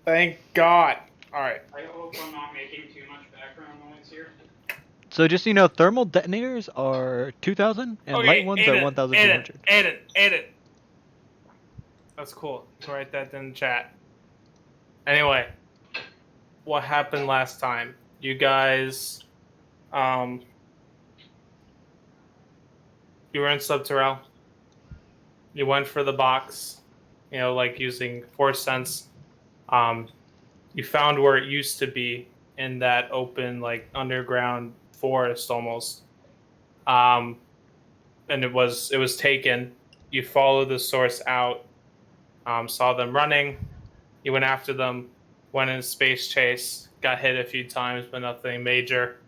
Thank God. All right. I hope I'm not making too much background noise here. So just so you know, thermal detonators are 2,000 and light ones are 1,200. Aiden. That's cool. You can write that in the chat. Anyway, what happened last time? You guys, you were in Subterrell. You went for the box, like using Force Sense. You found where it used to be in that open, like underground forest almost. And it was taken. You followed the source out, saw them running. You went after them, went in a space chase, got hit a few times, but nothing major.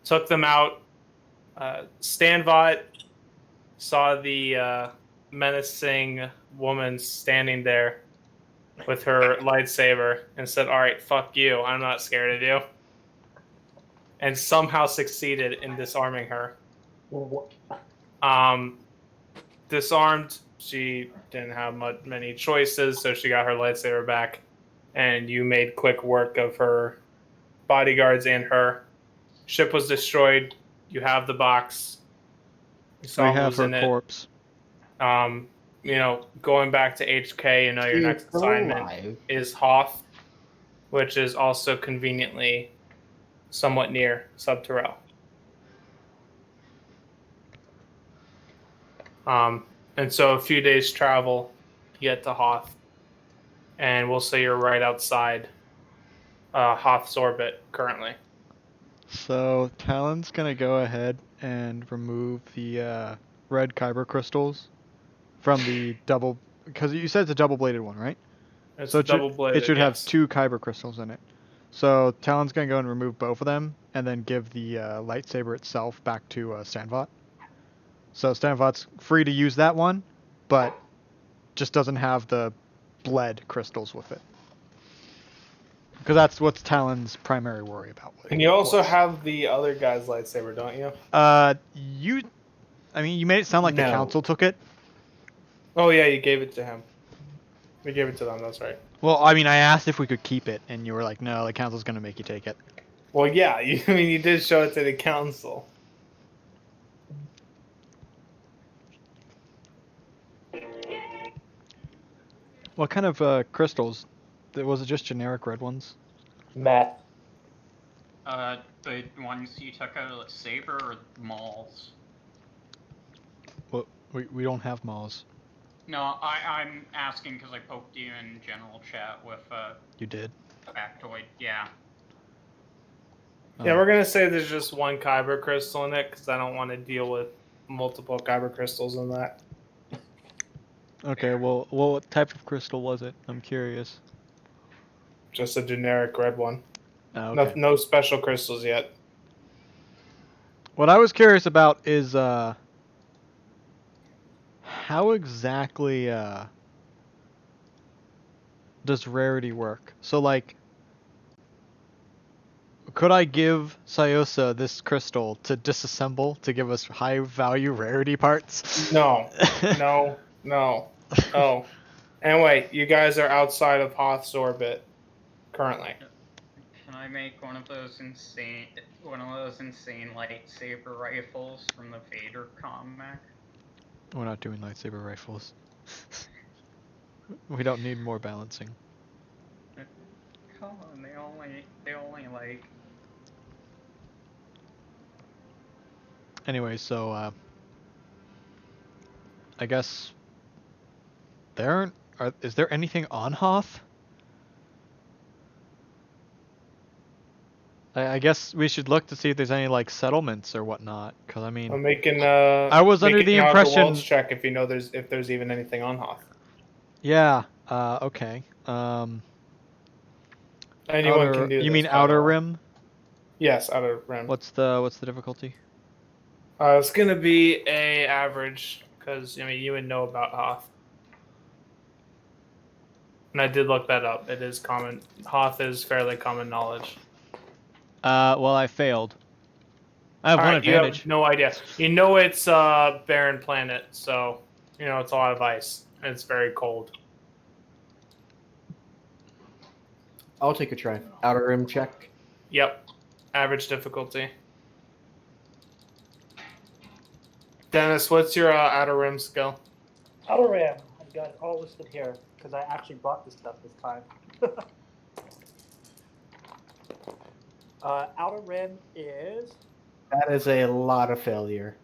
Took them out. Stanvot saw the menacing woman standing there with her lightsaber and said, "All right, fuck you. I'm not scared of you." And somehow succeeded in disarming her. Disarmed, she didn't have many choices, so she got her lightsaber back. And you made quick work of her bodyguards and her. Ship was destroyed. You have the box. You We saw have who's her in it. corpse. Going back to HK, your next assignment is Hoth, which is also conveniently somewhat near Subterrell. And so a few days travel, you get to Hoth, and we'll say you're right outside Hoth's orbit currently. So Talon's gonna go ahead and remove the red kyber crystals from the double, because you said it's a double-bladed one, right? It's So double-bladed. it should have yes. 2 kyber crystals in it. So Talon's gonna go and remove both of them, and then give the lightsaber itself back to Stanvot. So Stanvot's free to use that one, but just doesn't have the bled crystals with it. Because that's what's Talon's primary worry about. And you also have the other guy's lightsaber, don't you? You made it sound like the council took it. Oh yeah, you gave it to him. We gave it to them, that's right. Well, I asked if we could keep it, and you were like, no, the council's gonna make you take it. Well, yeah, you did show it to the council. What kind of crystals? Was it just generic red ones? Matt. The ones you took out of the saber or malls? Well, we don't have malls. No, I'm asking because I poked you in general chat with You did? Factoid, yeah. Yeah, we're gonna say there's just one kyber crystal in it because I don't want to deal with multiple kyber crystals in that. Okay, well, what type of crystal was it? I'm curious. Just a generic red one. Oh, okay. No special crystals yet. What I was curious about is how exactly does rarity work? So like, could I give Sayosa this crystal to disassemble to give us high value rarity parts? No. Oh. Anyway, you guys are outside of Hoth's orbit currently. Can I make one of those insane lightsaber rifles from the Vader comic? We're not doing lightsaber rifles. We don't need more balancing. Come on, they only like. Anyway, so I guess is there anything on Hoth? I guess we should look to see if there's any like settlements or whatnot. Cause I mean, I'm making I was under the impression. Check if if there's even anything on Hoth. Yeah. Okay. Anyone can do this. You mean Outer Rim? Yes, Outer Rim. What's the difficulty? It's gonna be a average because you would know about Hoth, and I did look that up. It is common. Hoth is fairly common knowledge. Well, I failed. I have one advantage. You have no idea. You know it's a barren planet, so it's a lot of ice and it's very cold. I'll take a try. Outer rim check. Yep. Average difficulty. Dennis, what's your outer rim skill? Outer Rim. I've got it all listed here because I actually brought this stuff this time. Outer Rim is. That is a lot of failure.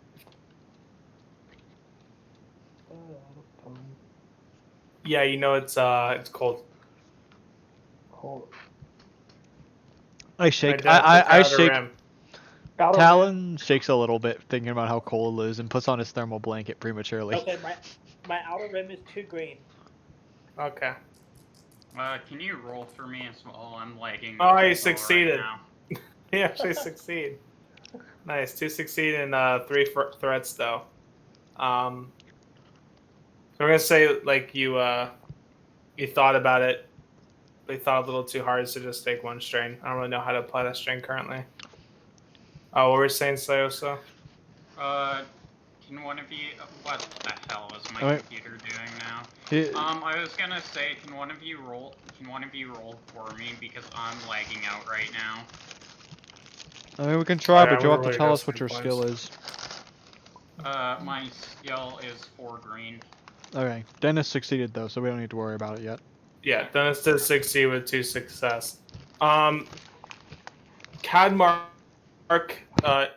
Yeah, you know it's cold. Hold. I shake. Right, Dennis, what's I outer shake. rim? Outer Talon shakes a little bit, thinking about how cold it is, and puts on his thermal blanket prematurely. Rim. Okay, my Outer Rim is 2 green. Okay. Can you roll for me as well? I'm lagging. Oh, you right succeeded. now. You actually succeed. Nice. 2 succeed and 3 threats though. So we're gonna say like you thought about it, but you thought a little too hard to just take 1 strain. I don't really know how to apply that strain currently. Oh, what were you saying, Sayosa? Can one of you? What the hell is my Alright. computer doing now? He- I was gonna say, can one of you roll? Can one of you roll for me because I'm lagging out right now. I mean, we can try, Yeah, but you'll have we're to tell us really what your got some skill is. My skill is 4 green. Okay. Dennis succeeded though, so we don't need to worry about it yet. Yeah, Dennis did succeed with 2 success. Cadmark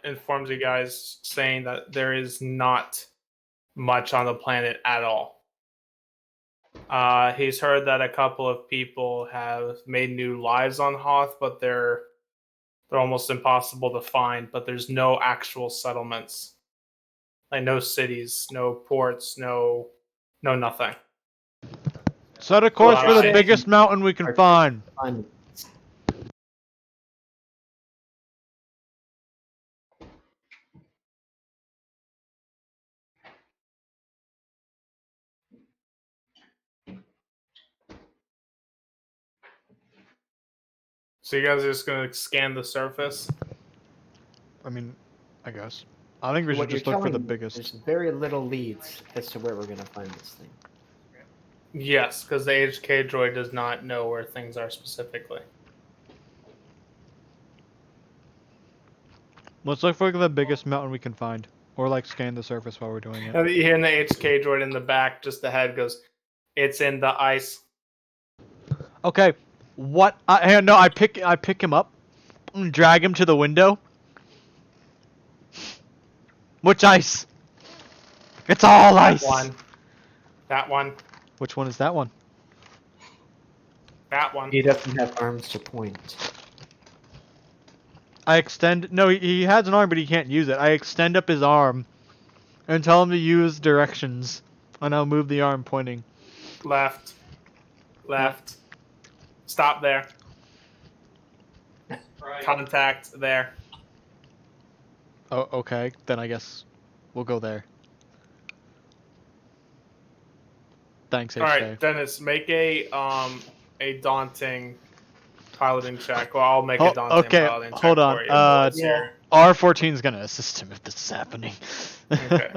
informs you guys saying that there is not much on the planet at all. He's heard that a couple of people have made new lives on Hoth, but they're almost impossible to find. But there's no actual settlements, like no cities, no ports, no nothing. Set a course for the Wow. biggest mountain we can find. Fine. So you guys are just gonna scan the surface? I mean, I guess. I think we should What you're just look for telling the me, biggest. There's very little leads as to where we're gonna find this thing. Yes, because the HK droid does not know where things are specifically. Let's look for the biggest mountain we can find, or like scan the surface while we're doing it. And you hear the HK droid in the back, just ahead, goes, "It's in the ice." Okay. What? No, I pick him up, and drag him to the window. Which ice? It's all ice. That one. Which one is that one? That one. He doesn't have arms to point. I extend. No, he has an arm, but he can't use it. I extend up his arm, and tell him to use directions, and I'll move the arm pointing. Left. Stop there. Right. Contact there. Oh, okay. Then I guess we'll go there. Thanks, HK. All right, Dennis, make a daunting piloting check. Well, I'll make a daunting okay, piloting check hold on. for you. What's Yeah. R14 is gonna assist him if this is happening. Okay.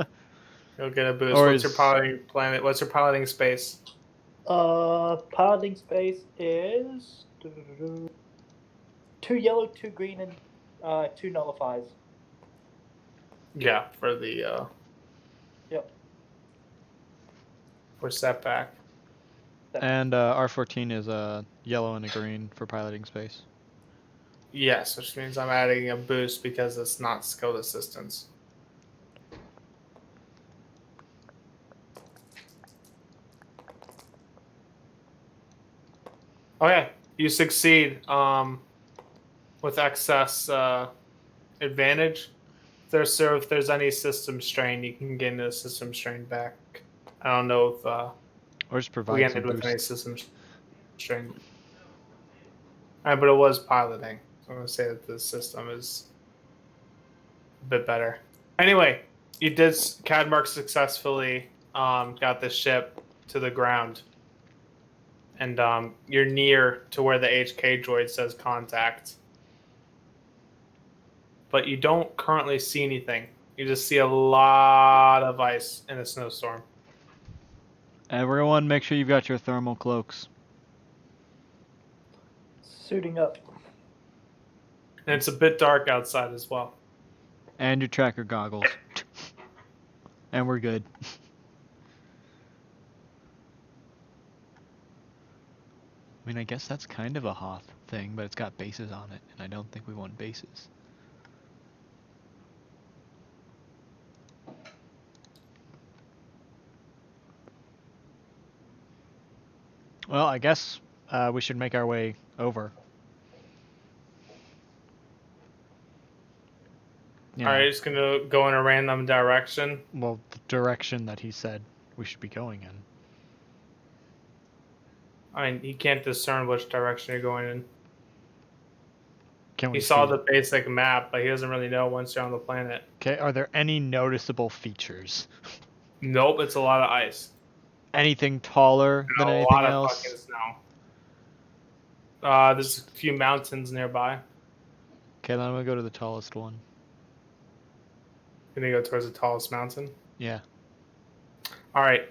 You'll get a boost. Or What's your is- piloting planet? What's your piloting space? Piloting space is 2 yellow, 2 green, and 2 nullifies. Yeah, for the Yep. for setback. And R14 is a yellow and a green for piloting space. Yes, which means I'm adding a boost because it's not skilled assistance. Okay, you succeed with excess advantage. If there's any system strain, you can gain the system strain back. I don't know if Or just we provide some ended with any boost. system strain. But it was piloting. So I'm going to say that the system is a bit better. Anyway, you did Cadmark successfully got the ship to the ground. And you're near to where the HK droid says contact. But you don't currently see anything. You just see a lot of ice in a snowstorm. Everyone, make sure you've got your thermal cloaks. Suiting up. And it's a bit dark outside as well. And your tracker goggles. And we're good. I mean, I guess that's kind of a Hoth thing, but it's got bases on it, and I don't think we want bases. Well, I guess we should make our way over. You know, Alright, just gonna go in a random direction. well, the direction that he said we should be going in. I mean, he can't discern which direction you're going in. Can we He saw see? the basic map, but he doesn't really know once you're on the planet. Okay, are there any noticeable features? Nope, it's a lot of ice. Anything taller than And a anything lot of else? fucking snow. There's a few mountains nearby. Okay, then I'm gonna go to the tallest one. Gonna go towards the tallest mountain. Yeah. All right.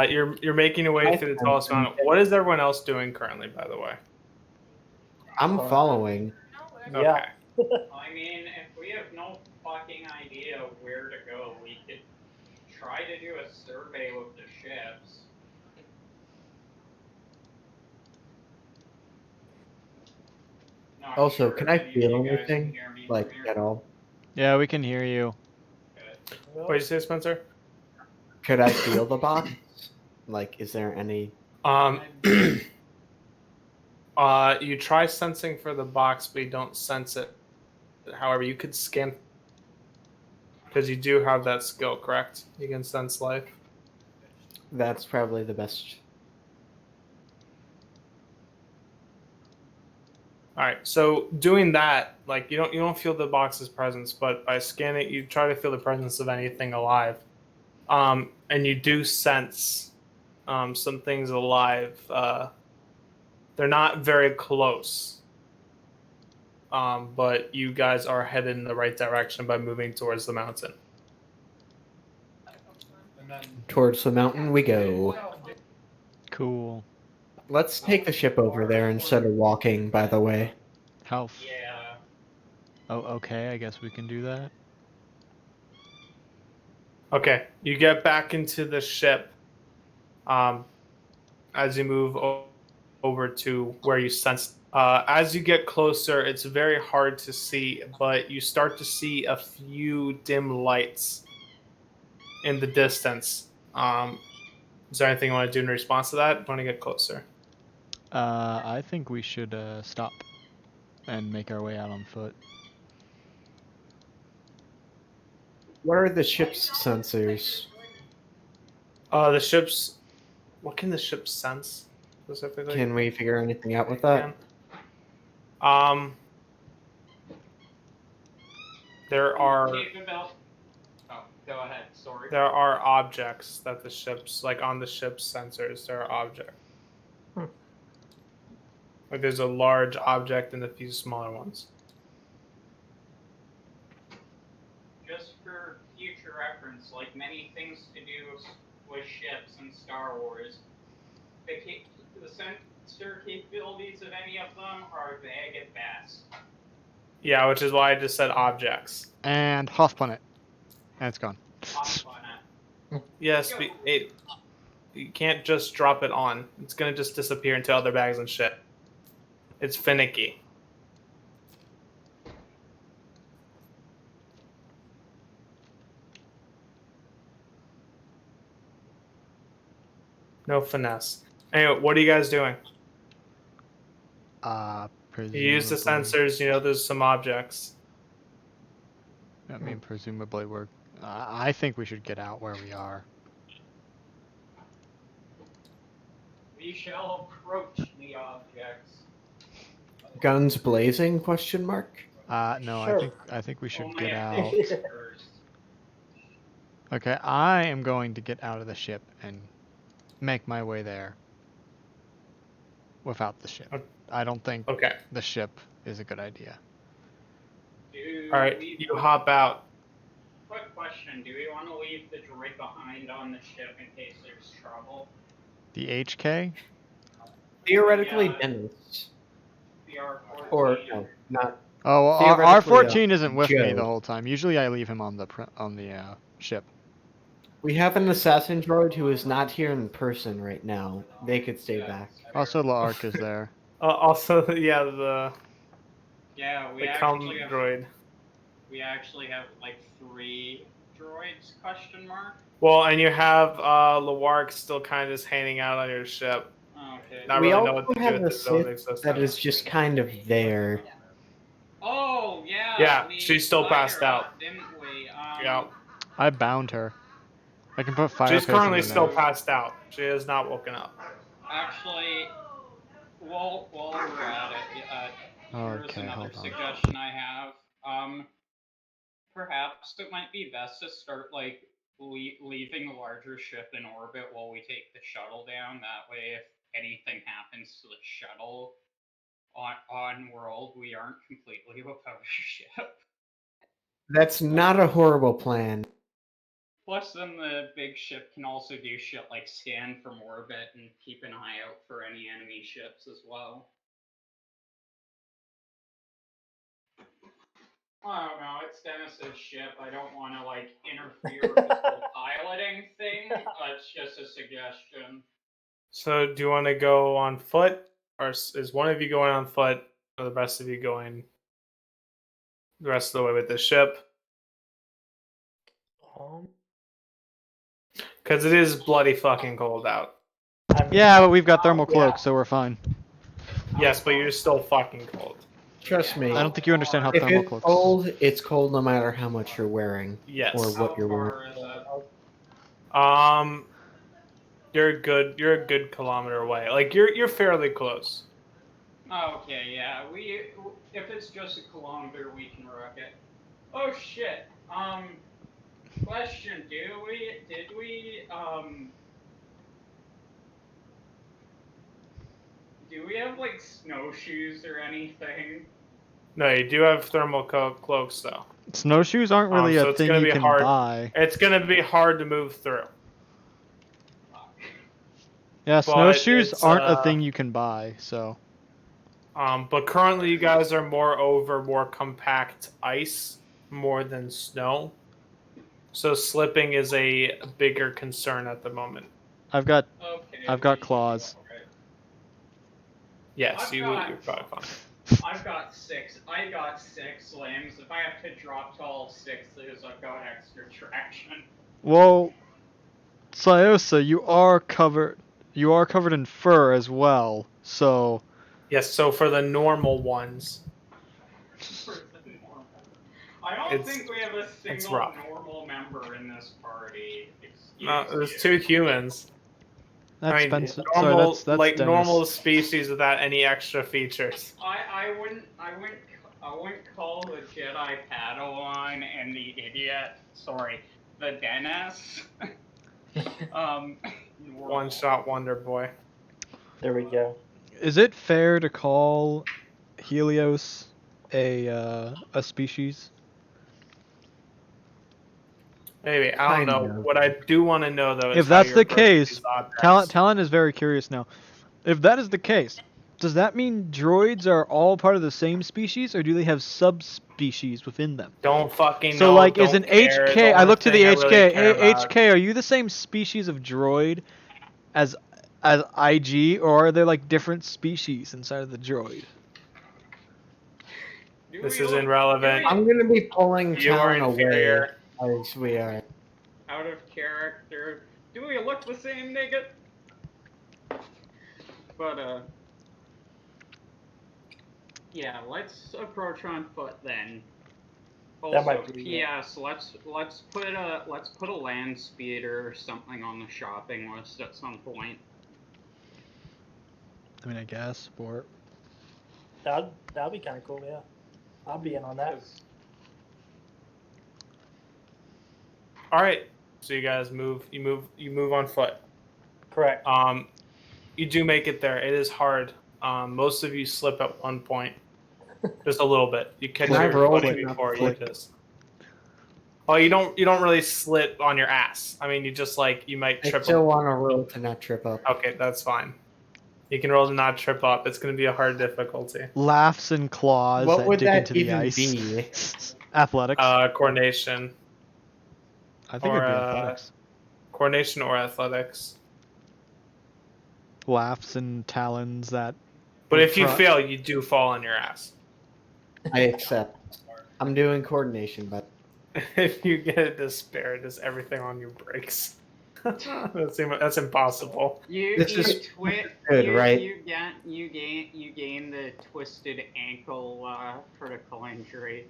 You're making your way through the tallest mountain. What is everyone else doing currently, by the way? I'm following. Yeah. I mean, if we have no fucking idea where to go, we could try to do a survey with the ships. Not Also, sure can I if any of feel you guys can anything? hear me Like, from here. at all? Yeah, we can hear you. Good. What did you say, Spencer? Could I feel the box? Like, is there any... You try sensing for the box, but you don't sense it. However, you could scan because you do have that skill, correct? You can sense life. That's probably the best. All right. So doing that, like you don't feel the box's presence, but by scanning, you try to feel the presence of anything alive, and you do sense some things alive. They're not very close, but you guys are headed in the right direction by moving towards the mountain. Towards the mountain we go. Cool. Let's take the ship over there instead of walking, by the way. How? Yeah. Oh, okay. I guess we can do that. Okay, you get back into the ship. As you move over to where you sense. As you get closer, it's very hard to see, but you start to see a few dim lights in the distance. Is there anything you want to do in response to that? Want to get closer? I think we should stop and make our way out on foot. What are the ship's sensors? The ship's. What can the ship sense specifically? Can we figure anything out with that? There are Oh, go ahead. Sorry. there are objects that the ship's like on the ship's sensors. There are objects. Like there's a large object and a few smaller ones. Just for future reference, like many things to do with ships in Star Wars, the sensor capabilities of any of them are vague at best. Yeah, which is why I just said objects. And Hoth planet. And it's gone. Yes, you can't just drop it on. It's gonna just disappear into other bags and shit. It's finicky. No finesse. Anyway, what are you guys doing? You use the sensors, you know there's some objects. I mean, presumably we're... I think we should get out where we are. We shall approach the objects. Guns blazing? Question mark. No, Sure. I think we should Only get at out. this first. Okay, I am going to get out of the ship and make my way there without the ship. I don't think Okay. the ship is a good idea. Alright, you hop out. Quick question, do we want to leave the droid behind on the ship in case there's trouble? The HK? Theoretically, Yeah. Dennis. the R14. Or no, not. Oh, well, Theoretically, R14 isn't with me Joe. the whole time. Usually I leave him on the ship. We have an assassin droid who is not here in person right now. They could stay back. Also, Lark is there. Also, yeah, the Yeah, cum droid. we actually have like 3 droids? Question mark. Well, and you have Lawark still kind of just hanging out on your ship. Okay. Not We really know also what to do have with a his own Sith existence. that is just kind of there. Oh yeah. Yeah, we she's still fired passed her out. up, didn't we? Yeah. I bound her. I can put fire She's potions currently in still there. passed out. She has not woken up. Actually, while we're at it, here's Okay, another hold on. suggestion I have. Perhaps it might be best to start like leaving the larger ship in orbit while we take the shuttle down. That way, if anything happens to the shuttle on world, we aren't completely without a ship. That's not a horrible plan. Plus, then the big ship can also do shit like scan from orbit and keep an eye out for any enemy ships as well. I don't know, it's Dennis's ship. I don't want to like interfere with the whole piloting thing. It's just a suggestion. So, do you want to go on foot, or is one of you going on foot, or the rest of you going the rest of the way with the ship? Because it is bloody fucking cold out. I mean, Yeah, but we've got thermal yeah. cloaks, so we're fine. Yes, but you're still fucking cold. Trust me. I don't think you understand how If thermal it's cloaks. cold, it's cold no matter how much you're wearing. Yes. Or what How you're wearing. far is it? You're a good kilometer away. Like you're fairly close. Okay, yeah. If it's just a kilometer, we can rock it. Oh shit. Question: did we do we have like snowshoes or anything? No, you do have thermal cloaks though. Snowshoes aren't really so a it's thing gonna you be can hard. buy. It's gonna be hard to move through. Yeah, But snowshoes it's, aren't a thing you can buy, so. But currently you guys are more compact ice more than snow. So slipping is a bigger concern at the moment. I've got Okay. claws. Alright. Yes, I've you're got- probably fine. I've got 6. I got 6 limbs. If I have to drop to all 6, I've got extra traction. Well, Syosa, you are covered in fur as well, so. Yes, so for the normal ones, For the normal. I don't It's- think we have a it's single rough. normal member in this party. there's Excuse 2 you. humans. That's I mean, Spencer. normal, Sorry, that's like Dennis. normal species without any extra features. I wouldn't call the Jedi Padawan and the idiot. Sorry, the Dennis. normal. One-shot wonder boy. There we go. Is it fair to call Helios a species? Maybe, I don't know. Kind of. What I do want to know though is If how that's you the approach case, these objects. Talon is very curious now. If that is the case, does that mean droids are all part of the same species, or do they have subspecies within them? Don't fucking So know. like, don't is an care. HK? The I only look to the thing I HK. really care Hey, about- HK, are you the same species of droid as IG, or are there like different species inside of the droid? This is irrelevant. I'm gonna be pulling You are Talon away inferior. as we are. Out of character. Do we look the same, nigga? But yeah, let's approach on foot then. That Also, might be- P.S. Let's put a land speeder or something on the shopping list at some point. I mean, I guess sport. That'd be kind of cool. Yeah, I'll be in on that. 'Cause All right. So you guys move. You move on foot. Correct. You do make it there. It is hard. Most of you slip at one point, just a little bit. You catch Can I your roll footing it? before you Click. just. Oh, you don't really slip on your ass. I mean, you just like you might I trip. still want to roll to not trip up. Okay, that's fine. You can roll to not trip up. It's going to be a hard difficulty. Laughs and claws What that would dig that into the even ice. be? Athletics. Coordination. I think or, it'd be athletics. Coordination or athletics. Laughs and talons that. But if you Front. fail, you do fall on your ass. I accept. I'm doing coordination, but If you get a despair, just everything on you breaks. That's impossible. This is Twit. good, right? You gain the twisted ankle critical injury.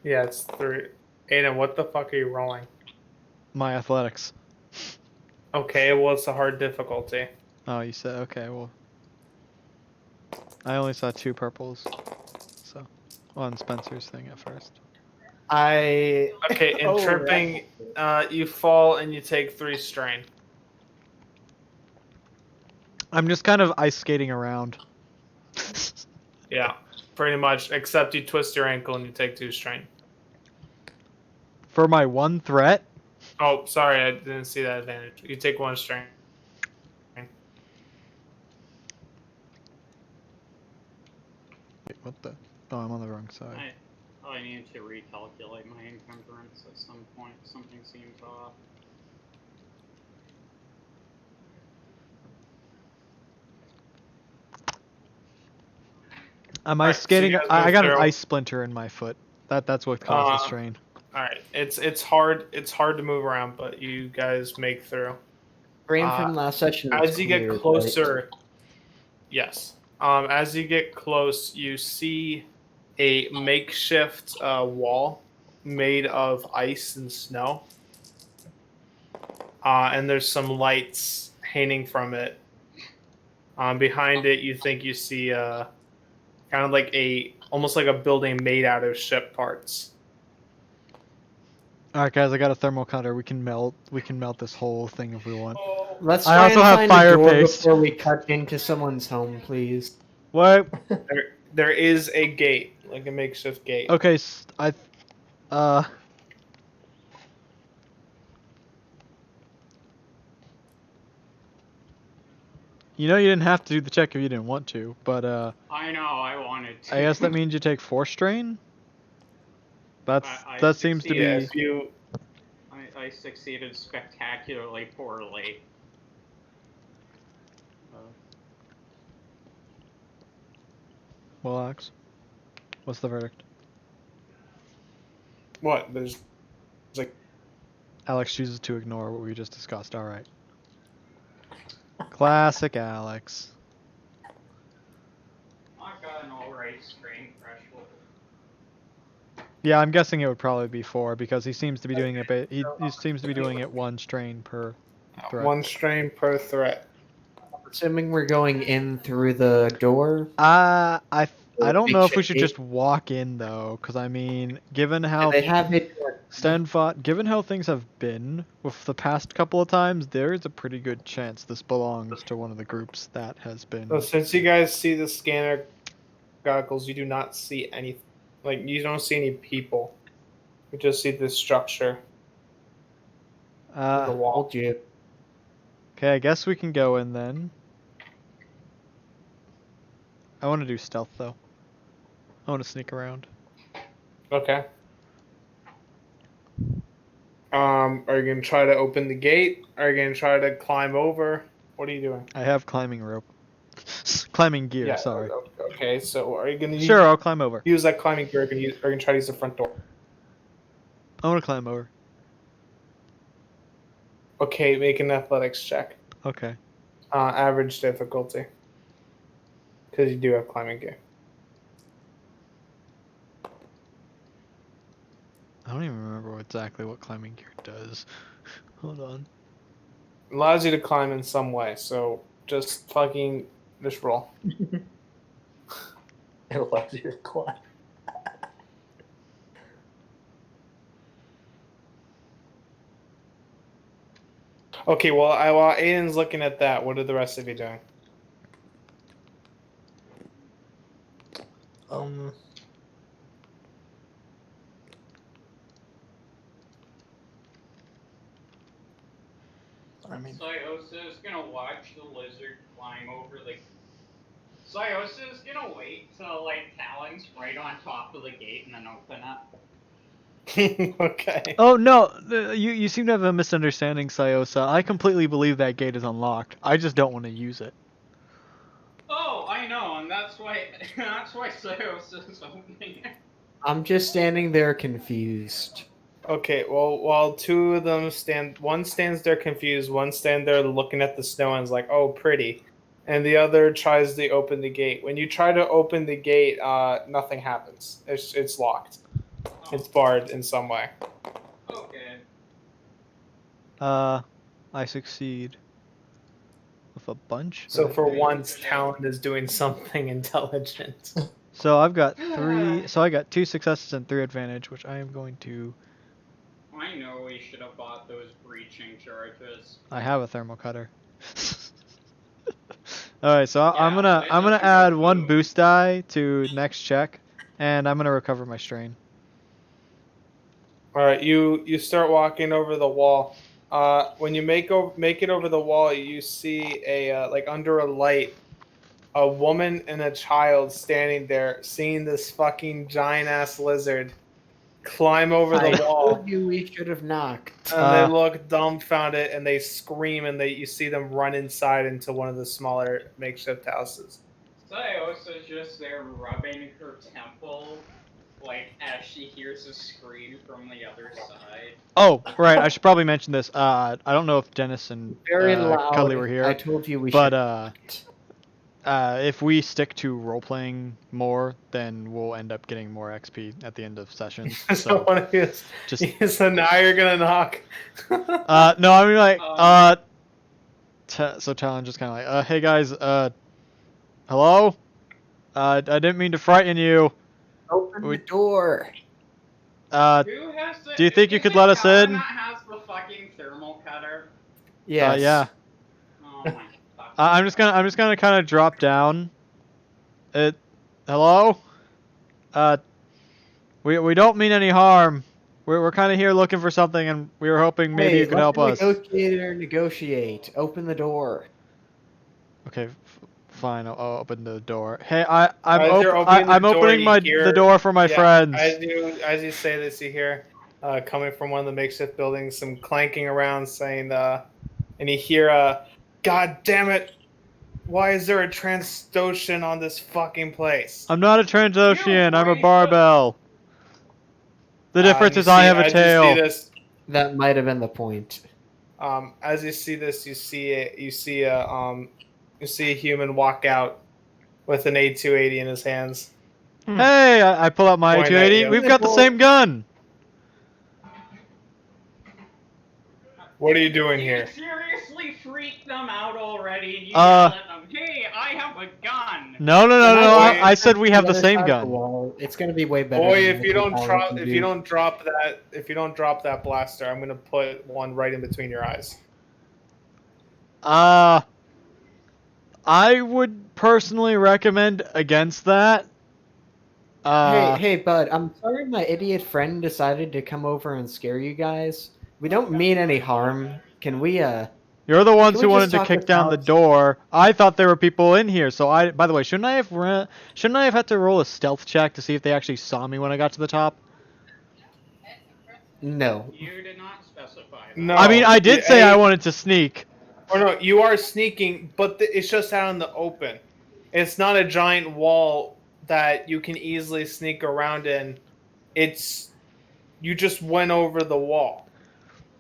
Yeah, it's 3. Aiden, what the fuck are you rolling? My athletics. Okay, well, it's a hard difficulty. Oh, you said okay. Well, I only saw 2 purples, so on Spencer's thing at first. I. Okay, in Oh, tripping, you fall and you take 3 strain. I'm just kind of ice skating around. Yeah, pretty much, except you twist your ankle and you take 2 strain. For my one threat. Oh, sorry, I didn't see that advantage. You take 1 strain. Wait, what the? Oh, I'm on the wrong side. I need to recalculate my encumbrance at some point. Something seems off. I'm Alright, ice so skating. you guys I move got an through. ice splinter in my foot. That's what caused the strain. All right, it's hard to move around, but you guys make through. Brain from last session. As you get cleared, closer, yes. As you get close, you see a makeshift wall made of ice and snow, and there's some lights hanging from it. Behind it, you think you see kind of like almost like a building made out of ship parts. All right, guys, I got a thermal cutter. We can melt this whole thing if we want. Let's I try also and have find fire a door paste. before we cut into someone's home, please. What? There is a gate, like a makeshift gate. Okay, you know you didn't have to do the check if you didn't want to, but I know, I wanted to. I guess that means you take 4 strain. That seems to Yeah, be. if you I succeeded spectacularly poorly. Well, Alex, what's the verdict? what? There's like Alex chooses to ignore what we just discussed. All right. Classic Alex. I've got an alright strain threshold. Yeah, I'm guessing it would probably be 4 because he seems to be doing it. He seems to be doing it 1 strain per threat. 1 strain per threat. Assuming we're going in through the door. I don't know if we makeshift should gate. just walk in though, because I mean, given how They have it. given how things have been with the past couple of times, there is a pretty good chance this belongs to one of the groups that has been. So since you guys see the scanner goggles, you do not see any, like you don't see any people. You just see this structure in the wall. Hold you. Okay, I guess we can go in then. I want to do stealth though. I want to sneak around. Okay. Are you gonna try to open the gate? Are you gonna try to climb over? What are you doing? I have climbing rope. Climbing gear, sorry. Okay, so are you gonna Sure, I'll climb over. use that climbing gear? Are you gonna try to use the front door? I want to climb over. Okay, make an athletics check. Okay. Average difficulty. Because you do have climbing gear. I don't even remember exactly what climbing gear does. Hold on. Allows you to climb in some way, so just fucking just roll. It allows you to climb. Okay, well, while Aiden's looking at that, what are the rest of you doing? I mean, Syosa is gonna watch the lizard climb over the. Syosa is gonna wait till like Talon's right on top of the gate and then open up. Okay. Oh no, you seem to have a misunderstanding, Syosa. I completely believe that gate is unlocked. I just don't want to use it. Oh, I know, and that's why Syosa is opening it. I'm just standing there confused. Okay, well, while two of them one stands there confused, one stands there looking at the snow and is like, "Oh, pretty," and the other tries to open the gate. When you try to open the gate, nothing happens. It's locked. It's barred in some way. Okay. I succeed with a bunch. So of- for once, Talon is doing something intelligent. So I've got 3. So I got 2 successes and 3 advantage, which I am going to. I know we should have bought those breaching charges. I have a thermal cutter. All right, so I'm Yeah, gonna but it I'm gonna doesn't add go 1 through. boost die to next check, and I'm gonna recover my strain. All right, you start walking over the wall. When you make it over the wall, you see a like under a light, a woman and a child standing there, seeing this fucking giant ass lizard climb over I the wall, told you we should have knocked. and they look dumbfounded and they scream, and you see them run inside into one of the smaller makeshift houses. Syosa's just there rubbing her temple, like as she hears a scream from the other side. Oh, right. I should probably mention this. I don't know if Dennis and Very loud. Cuddly were here, I told you we but should. if we stick to role playing more, then we'll end up getting more XP at the end of sessions. So So one of you just so now you're gonna knock. no, I mean like so Talon just kind of like hey guys, hello, I didn't mean to frighten you. Open the door. Who has the, Do you think you is could it let us Talon in? That has the fucking thermal cutter. Yes. Yeah. Oh my fucking I'm just gonna kind of drop down. Hello? We don't mean any harm. We're kind of here looking for something, and we were hoping maybe Hey, you could let help the us. negotiator negotiate. Open the door. Okay, fine. I'll open the door. Hey, As you're opening the I'm door, opening you the door for my yeah, friends. As you say this, you hear coming from one of the makeshift buildings some clanking around, saying, and you hear, "God damn it! Why is there a Transdoshan on this fucking place?" I'm not a Transocean. I'm a racist. barbell. The difference you is I see- have a as tail. You see this, That might have been the point. as you see this, you see a human walk out with an A280 in his hands. Hey, I pull out my Point at A280. you. We've got the same gun. What are you doing You here? seriously freaked them out already. You Uh, yell at them, hey, I have a gun. No. I- I said we have the other same side of gun. wall. It's gonna be way better. Boy, than if you what don't Talon drop can if do. you don't drop that blaster, I'm gonna put one right in between your eyes. I would personally recommend against that. Hey, bud. I'm sorry my idiot friend decided to come over and scare you guys. We don't mean any harm. Can we You're the ones Can who we wanted just to talk kick this down the out? door. I thought there were people in here, so I. By the way, shouldn't I have had to roll a stealth check to see if they actually saw me when I got to the top? No. You did not specify that. No, I mean, I did say I wanted to sneak. Or no, you are sneaking, but it's just out in the open. It's not a giant wall that you can easily sneak around in. You just went over the wall.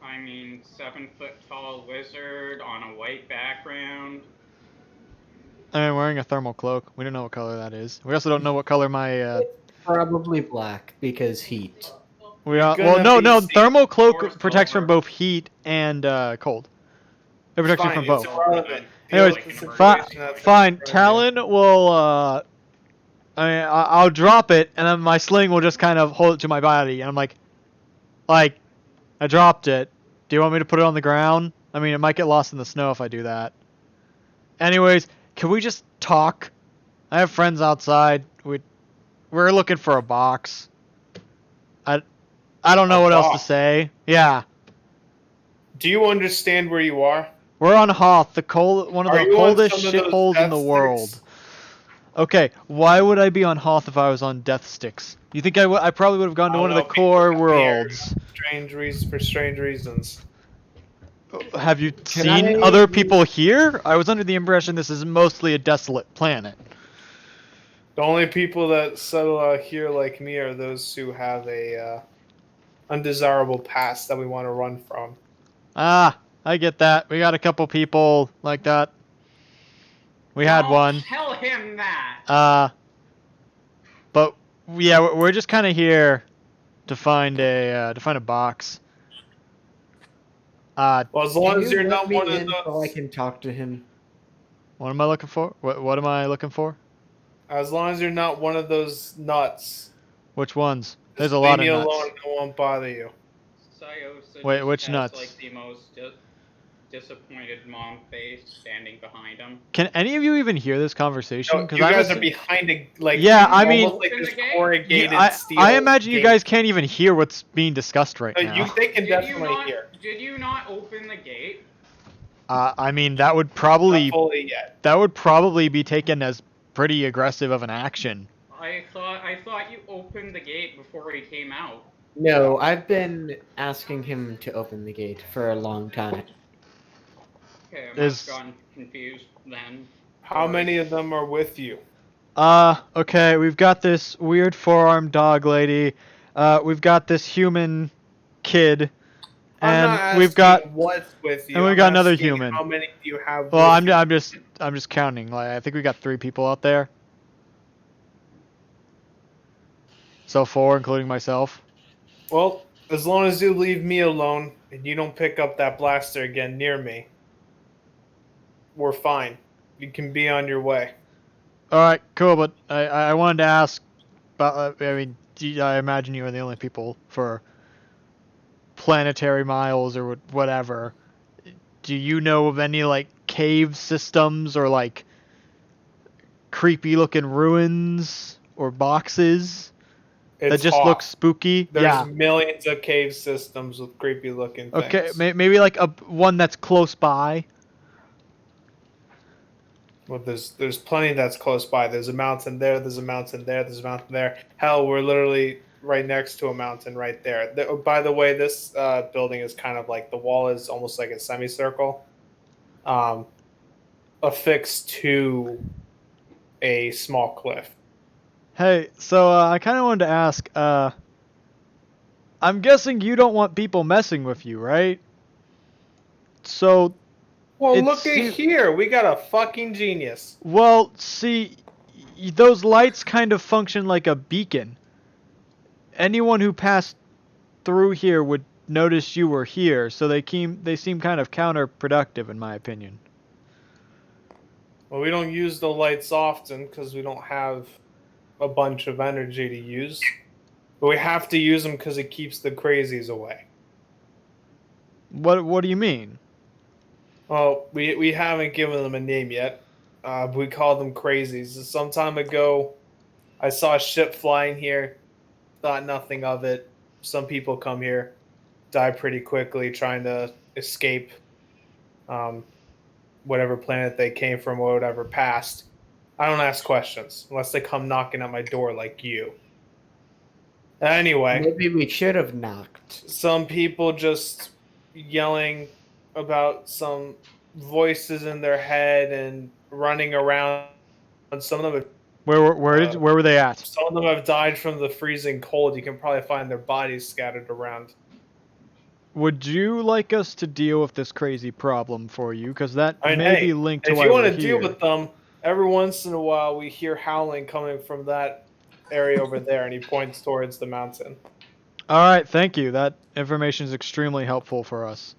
I mean, 7-foot tall lizard on a white background. I'm wearing a thermal cloak. We don't know what color that is. We also don't know what color my. Probably black because heat. gonna Well, be no. seen Thermal cloak or protects from silver. both heat and cold. It protects you Fine, from both. it's irrelevant. Anyways, Deal with the Fine. situation that's Fine. in front of you. Talon will. I'll drop it, and then my sling will just kind of hold it to my body, and I'm like, I dropped it. Do you want me to put it on the ground? I mean, it might get lost in the snow if I do that. Anyways, can we just talk? I have friends outside. We're looking for a box. I don't know A what else to box? say. Yeah. Do you understand where you are? We're on Hoth, one of Are the you on coldest some of those shitholes in death the sticks? world. Okay, why would I be on Hoth if I was on Death Sticks? You think I probably would have gone to I one don't of the know, people core come here worlds. for strange reasons. Have you Can seen I- other people here? I was under the impression this is mostly a desolate planet. The only people that settle out here like me are those who have a undesirable past that we want to run from. Ah, I get that. We got a couple people like that. We had Don't one. tell him that. But yeah, we're just kind of here to find a box. Well, as long Can as you you're let not me one of in so I those, can talk to him? What am I looking for? What am I looking for? as long as you're not one of those nuts, Which ones? There's just a leave lot me of nuts. alone. I won't bother you. Sayosa Wait, just which has nuts? like the most disappointed mom face standing behind him. Can any of you even hear this conversation? No, Because you I'm guys are assu- behind a like Yeah, I mean- almost like Open this the gate? corrugated Yeah, steel. I imagine you gate. guys can't even hear what's being discussed right now. They can definitely hear. Did you not open the gate? I mean, that would Not probably fully yet. be taken as pretty aggressive of an action. I thought you opened the gate before he came out. No, I've been asking him to open the gate for a long time. Okay, I must Is- have gotten confused then. How Or- many of them are with you? Okay, we've got this weird four-armed dog lady. We've got this human kid. I'm not And asking we've got what's with you. and we've I'm got another asking human. How many do you have? Well, with you? I'm just counting. Like, I think we got 3 people out there. So 4, including myself. Well, as long as you leave me alone and you don't pick up that blaster again near me, we're fine. You can be on your way. All right, cool. But I wanted to ask about. I mean, I imagine you are the only people for planetary miles or whatever. Do you know of any like cave systems or like creepy looking ruins or boxes that It's just Hoth. look spooky? There's Yeah. millions of cave systems with creepy looking things. Okay, maybe like one that's close by. Well, there's plenty that's close by. There's a mountain there. There's a mountain there. There's a mountain there. Hell, we're literally right next to a mountain right there. By the way, this building is kind of like the wall is almost like a semicircle, affixed to a small cliff. Hey, so I kind of wanted to ask. I'm guessing you don't want people messing with you, right? So, Well, It look seem- at here. We got a fucking genius. well, see, those lights kind of function like a beacon. Anyone who passed through here would notice you were here, so they seem kind of counterproductive, in my opinion. Well, we don't use the lights often because we don't have a bunch of energy to use. But we have to use them because it keeps the crazies away. What do you mean? Well, we haven't given them a name yet. We call them crazies. Some time ago, I saw a ship flying here. Thought nothing of it. Some people come here, die pretty quickly trying to escape whatever planet they came from or whatever past. I don't ask questions unless they come knocking at my door like you. Anyway, Maybe we should have knocked. some people just yelling about some voices in their head and running around. Some of them Where were they at? have died from the freezing cold. You can probably find their bodies scattered around. Would you like us to deal with this crazy problem for you? Because that I mean, may hey, be linked to if why you we're want to deal here. with them, every once in a while we hear howling coming from that area over there, and he points towards the mountain. All right, thank you. That information is extremely helpful for us.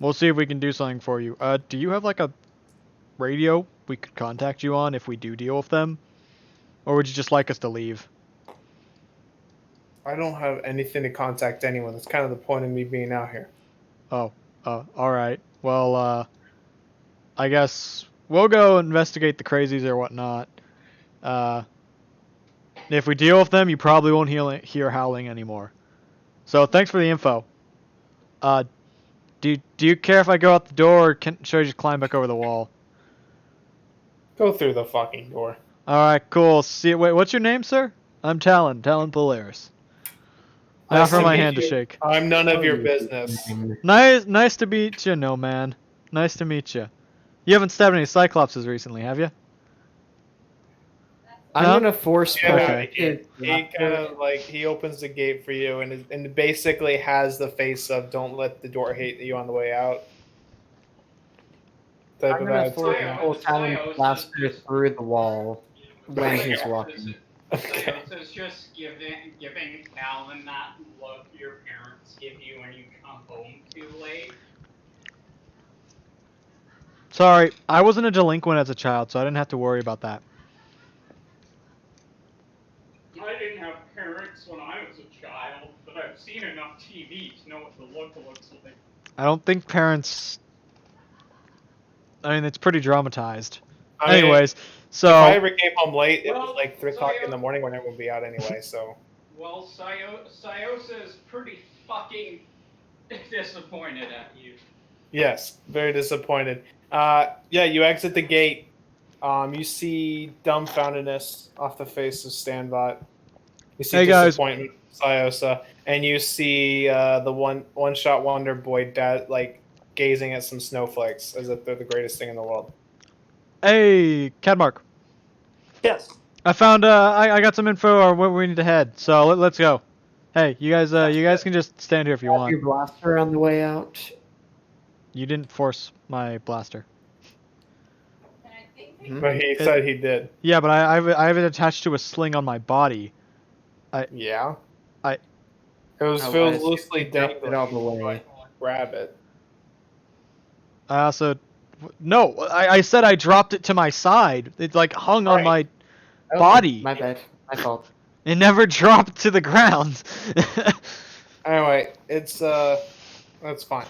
We'll see if we can do something for you. Do you have like a radio we could contact you on if we do deal with them? Or would you just like us to leave? I don't have anything to contact anyone. That's kind of the point of me being out here. Oh, all right. Well, I guess we'll go investigate the crazies or whatnot. If we deal with them, you probably won't hear howling anymore. So thanks for the info. Do you care if I go out the door, or should I just climb back over the wall? Go through the fucking door. Alright, cool. See, wait, what's your name, sir? I'm Talon Polaris. Now Nice for to my meet hand to you. shake. I'm none of your Oh, business. Nice to meet you, no man. Nice to meet you. You haven't stabbed any Cyclopses recently, have you? I'm No? gonna force Get Okay. out of here. He kind of like he opens the gate for you and basically has the face of "Don't let the door hit you on the way out" type I'm of gonna force attitude. Scios- pull Talon Scios is Blaster just- through the wall when he's Scios walking. is- Okay. Scios is just giving Talon that look your parents give you when you come home too late. Sorry, I wasn't a delinquent as a child, so I didn't have to worry about that. I didn't have parents when I was a child, but I've seen enough TV to know what the look looks like. I don't think parents... I mean, it's pretty dramatized. I mean, Anyways, if I so... ever came home late, it was Well, like 3 o'clock in the Scios- morning when it would be out anyway. So Well, Syosa is pretty fucking disappointed at you. yes, very disappointed. Yeah, you exit the gate. You see dumbfoundedness off the face of Stanbot. You see Hey, guys. disappointment, Syosa, and you see the one-shot wonder boy dad like gazing at some snowflakes as if they're the greatest thing in the world. Hey, Cadmark. Yes. I found, I got some info on where we need to head, so let's go. Hey, you guys can just stand here if you Have want. your blaster on the way out. You didn't force my blaster. Hmm? But he said he did. Yeah, but I have it attached to a sling on my body. Yeah. I- It was Oh, filled I see. loosely You dropped it dangling. all the way. Grab it. I also... No, I said I dropped it to my side. It, like, hung on my... Okay, Body. My bad. My fault. It never dropped to the ground. Anyway, it's that's fine.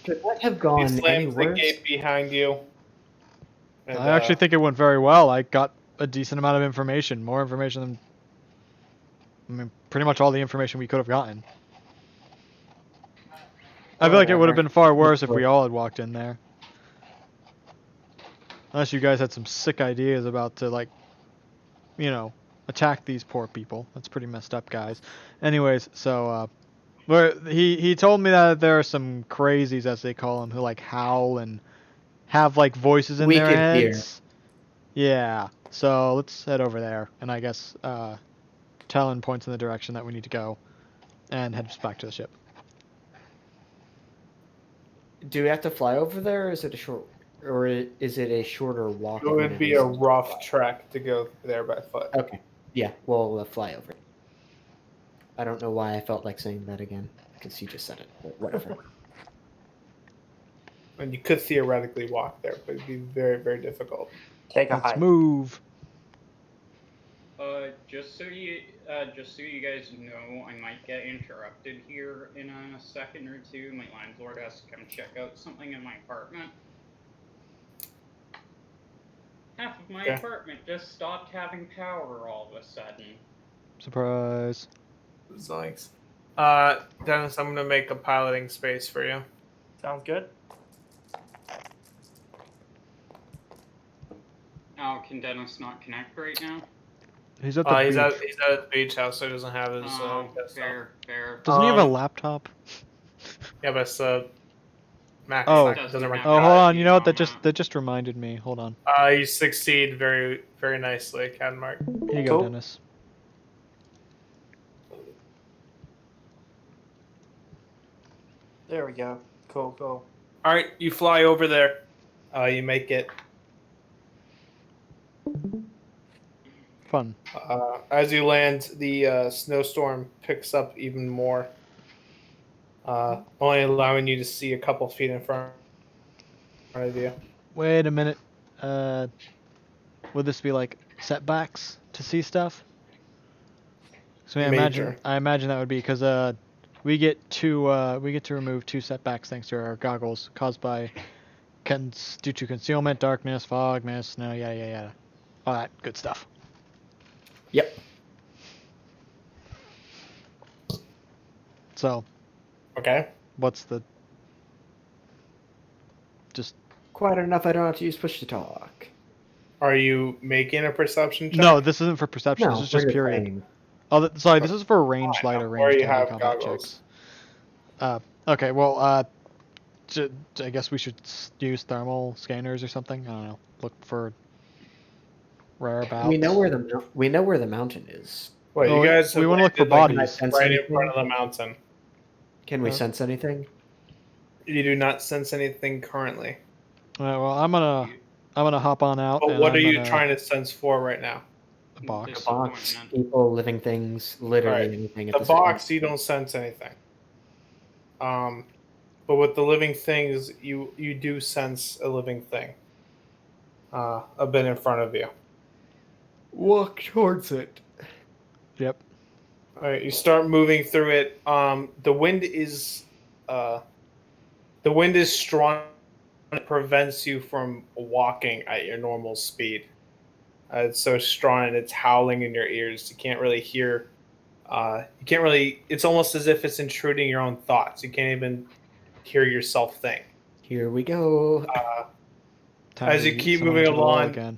Could that have He gone any slams the worse? gate behind you. And, I actually think it went very well. I got a decent amount of information. More information than... I mean, pretty much all the information we could have gotten. I feel like it would have Whatever. been far worse if we all had walked in there. Unless you guys had some sick ideas about to, like, you know, attack these poor people. That's pretty messed up, guys. Anyways, so, he told me that there are some crazies, as they call them, who, like, howl and have, like, voices in We their could hear. heads. Yeah, so let's head over there. And I guess, Talon points in the direction that we need to go and head back to the ship. Do we have to fly over there, or is it a shorter walk? it than would it be is a to rough fly? trek to go there by foot. Okay. Yeah, we'll fly over. I don't know why I felt like saying that again, because he just said it. But whatever. And you could theoretically walk there, but it'd be very, very difficult. Take a Let's hike. move. Just so you guys know, I might get interrupted here in a second or two. My landlord has to come check out something in my apartment. Half of my Okay. apartment just stopped having power all of a sudden. Surprise. Thanks. Dennis, I'm gonna make a piloting space for you. Sounds good. Oh, can Dennis not connect right now? He's at the beach. He's at the beach house, so he doesn't have his. Oh, desktop. fair. Doesn't he have a Um, laptop? Yeah, but it's Mac. Oh. It doesn't run. Oh, hold on. You know what? on That just reminded me. Hold on. You succeed very, very nicely, Cadmark. Here you go, Cool. Dennis. There we go. Cool. All right, you fly over there. You make it. Fun. As you land, the snowstorm picks up even more, only allowing you to see a couple feet in front of you. Wait a minute. Would this be like setbacks to see stuff? So Major. I imagine that would be because we get to remove 2 setbacks thanks to our goggles caused by due to concealment, darkness, fog, mist, snow, yada. All that good stuff. Yep. So, Okay. What's the... Just... Quiet enough. I don't have to use push to talk. Are you making a perception check? No, this isn't for perception. No, This is just we're period. playing. Oh, sorry, this is for range light or Or range you heavy have combat goggles. checks. Okay, well, I guess we should use thermal scanners or something. I don't know. Look for whereabouts. We know where the mountain is. Wait, Well, you guys we have wanna look for landed, like, bodies. Sense right in anything? front of the mountain. Can we Huh? sense anything? You do not sense anything currently. Well, I'm gonna hop on out. But and what I'm are you gonna- trying to sense for right now? A box. A box, Disappointment. people, living things, literally Alright, anything. At The this box, point. you don't sense anything. But with the living things, you do sense a living thing. A bit in front of you. Walk towards it. Yep. All right, you start moving through it. The wind is strong. It prevents you from walking at your normal speed. It's so strong and it's howling in your ears. You can't really hear. You can't really. It's almost as if it's intruding your own thoughts. You can't even hear yourself think. Here we go. Time As to you eat keep some moving into the wall along, again.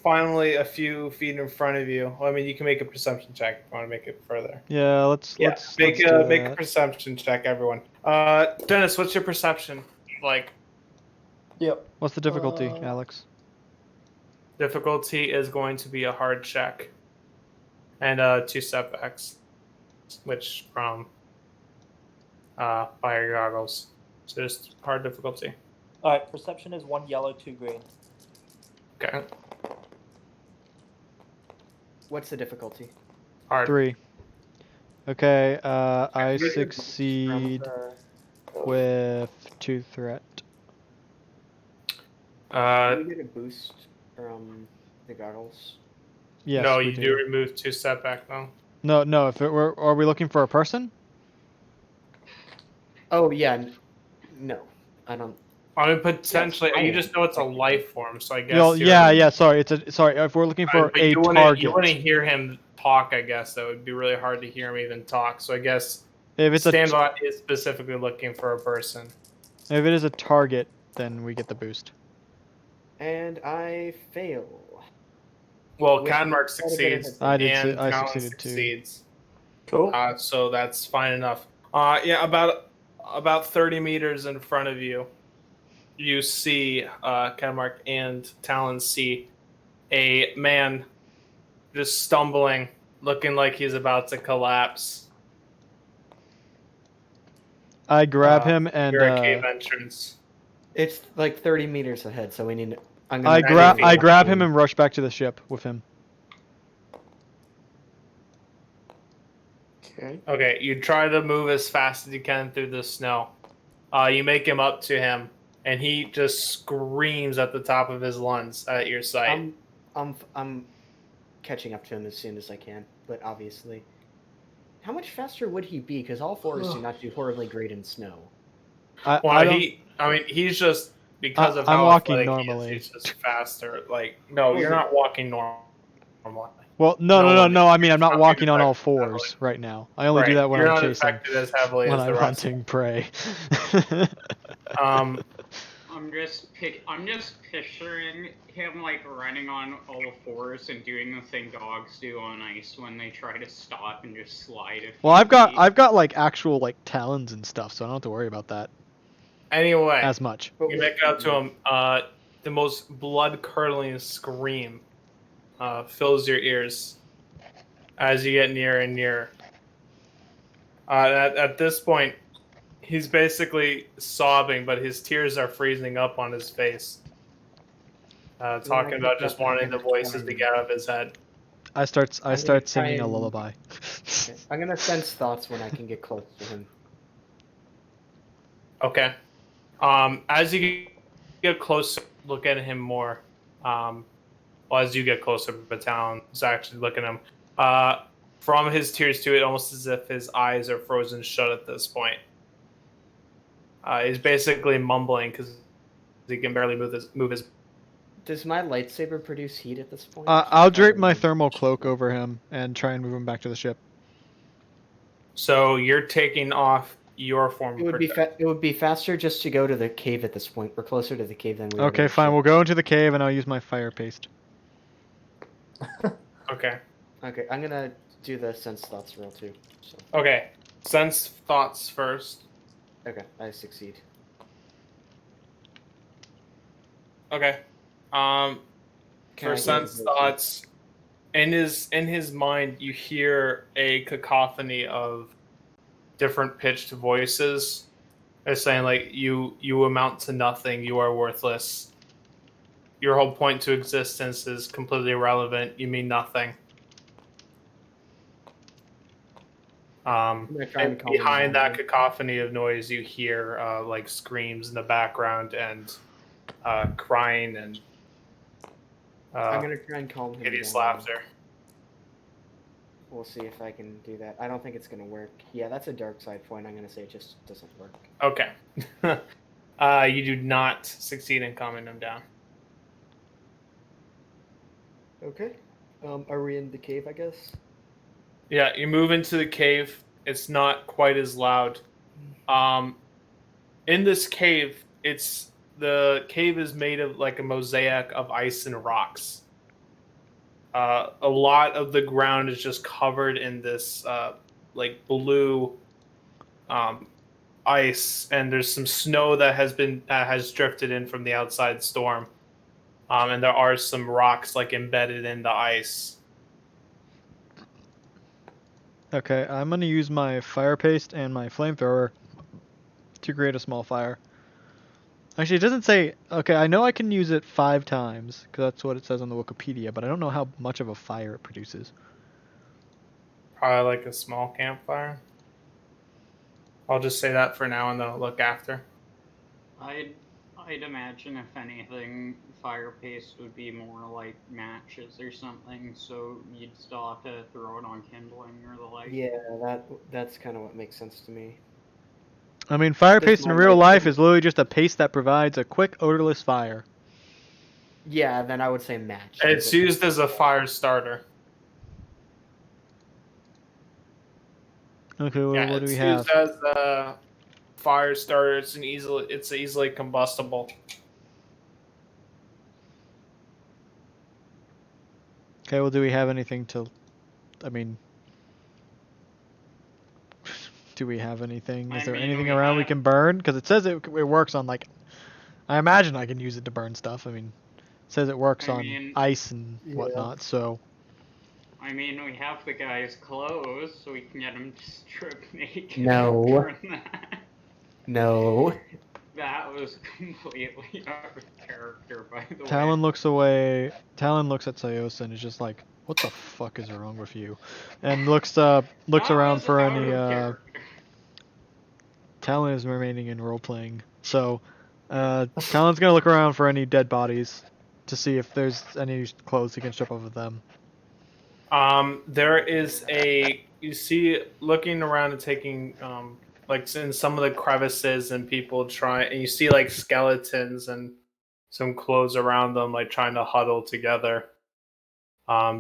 finally, a few feet in front of you. Well, I mean, you can make a perception check if you want to make it further. Yeah, let's Make do a that. perception check, everyone. Dennis, what's your perception like? Yep. What's the difficulty, Uh, Alex? Difficulty is going to be a hard check, and 2 setbacks, which from fire goggles. So just hard difficulty. All right. Perception is 1 yellow, 2 green. Okay, What's the difficulty? hard. 3. Okay, I You're- succeed with 2 threat. Uh, Do we get a boost from the goggles? Yes, no, we you do remove 2 setback though. No. If it were, are we looking for a person? Oh yeah. No, I don't. I mean, potentially, Yes, you just know it's a life form, so I guess. Well, you're- yeah. Sorry, sorry. If we're looking for But a you target, wouldn't hear him talk. I guess that would be really hard to hear him even talk. So I guess if it's Standbot is specifically looking for a person. if it is a target, then we get the boost. And I fail. Well, With Cadmark quite a bit of succeeds, I did and I Talon succeeded too. succeeds. Cool. So that's fine enough. Yeah, about 30 meters in front of you, you see Cadmark and Talon see a man just stumbling, looking like he's about to collapse. I grab him and You're a cave entrance. It's like 30 meters ahead, so we need. I'm I gonna grab him and rush back to the ship with him. Okay. Okay, you try to move as fast as you can through the snow. You make him up to him, and he just screams at the top of his lungs at your sight. I'm catching up to him as soon as I can, but obviously, how much faster would he be? Because all fours do not do horribly great in snow. He's just because of I'm how walking athletic he is, normally. he's just faster. Like, no, you're not walking normally. Well, No no. one- I mean, I'm not not walking on all affected fours heavily. right now. I only do Right, that when you're I'm not chasing, affected as heavily when as I'm the rest. hunting prey. Um, I'm just picturing him like running on all fours and doing the thing dogs do on ice when they try to stop and just slide. A few Well, I've feet. got like actual like talons and stuff, so I don't have to worry about that anyway, as much. you make it up to him. The most blood-curdling scream fills your ears as you get nearer and nearer. At this point, he's basically sobbing, but his tears are freezing up on his face. Talking about just wanting the voices to get out of his head. I start gonna singing try a and- lullaby. Okay. I'm gonna sense thoughts when I can get close to him. Okay. As you get closer, look at him more. As you get closer, Batalon is actually looking at him. From his tears to it, almost as if his eyes are frozen shut at this point. He's basically mumbling because he can barely move his. Does my lightsaber produce heat at this point? I'll drape my thermal cloak over him and try and move him back to the ship. So you're taking off your form It of would be projection. it would be faster just to go to the cave at this point. We're closer to the cave than we are. Okay, to the fine. ship. We'll go into the cave and I'll use my fire paste. Okay. Okay, I'm gonna do the sense thoughts roll too. So Okay. Sense thoughts first. okay, I succeed. Okay. Can For I sense get thoughts, in his mind, you hear a cacophony of different pitched voices. They're saying like, you amount to nothing. You are worthless. Your whole point to existence is completely irrelevant. You mean nothing. I'm gonna try and calm him Behind down that here. cacophony of noise, you hear like screams in the background and crying and I'm gonna try and calm him hideous down. laughter. We'll see if I can do that. I don't think it's gonna work. Yeah, that's a dark side point. I'm gonna say it just doesn't work. Okay. You do not succeed in calming them down. Okay. Are we in the cave? I guess. Yeah, you move into the cave. It's not quite as loud. In this cave, the cave is made of like a mosaic of ice and rocks. A lot of the ground is just covered in this like blue ice, and there's some snow that has drifted in from the outside storm. And there are some rocks like embedded in the ice. Okay, I'm gonna use my fire paste and my flamethrower to create a small fire. Actually, it doesn't say. Okay, I know I can use it 5 times because that's what it says on the Wikipedia, but I don't know how much of a fire it produces. Probably like a small campfire. I'll just say that for now, and then I'll look after. I'd imagine if anything, fire paste would be more like matches or something, so you'd still have to throw it on kindling or the like. Yeah, that's kind of what makes sense to me. I mean, fire This paste in might real make life sense. is literally just a paste that provides a quick, odorless fire. Yeah, then I would say match. It's used as a fire starter. Okay, well, Yeah, what do we it's have? used as a fire starter. It's easily combustible. Okay, well, do we have anything to? I mean, do we have anything? Is I there mean, anything we around we have- can burn? Because it says it works on like. I imagine I can use it to burn stuff. I mean, it says it works I on mean- ice and Yeah. whatnot. So I mean, we have the guy's clothes, so we can get him strip naked. No. And burn that. No. That was completely out of character, by the way. Talon looks away. Talon looks at Sayosa and is just like, "What the fuck is wrong with you?" And looks That around was for out any. of character. Talon is remaining in role playing, so Talon's gonna look around for any dead bodies to see if there's any clothes he can strip off of them. There is you see looking around and taking like in some of the crevices and people and you see like skeletons and some clothes around them like trying to huddle together.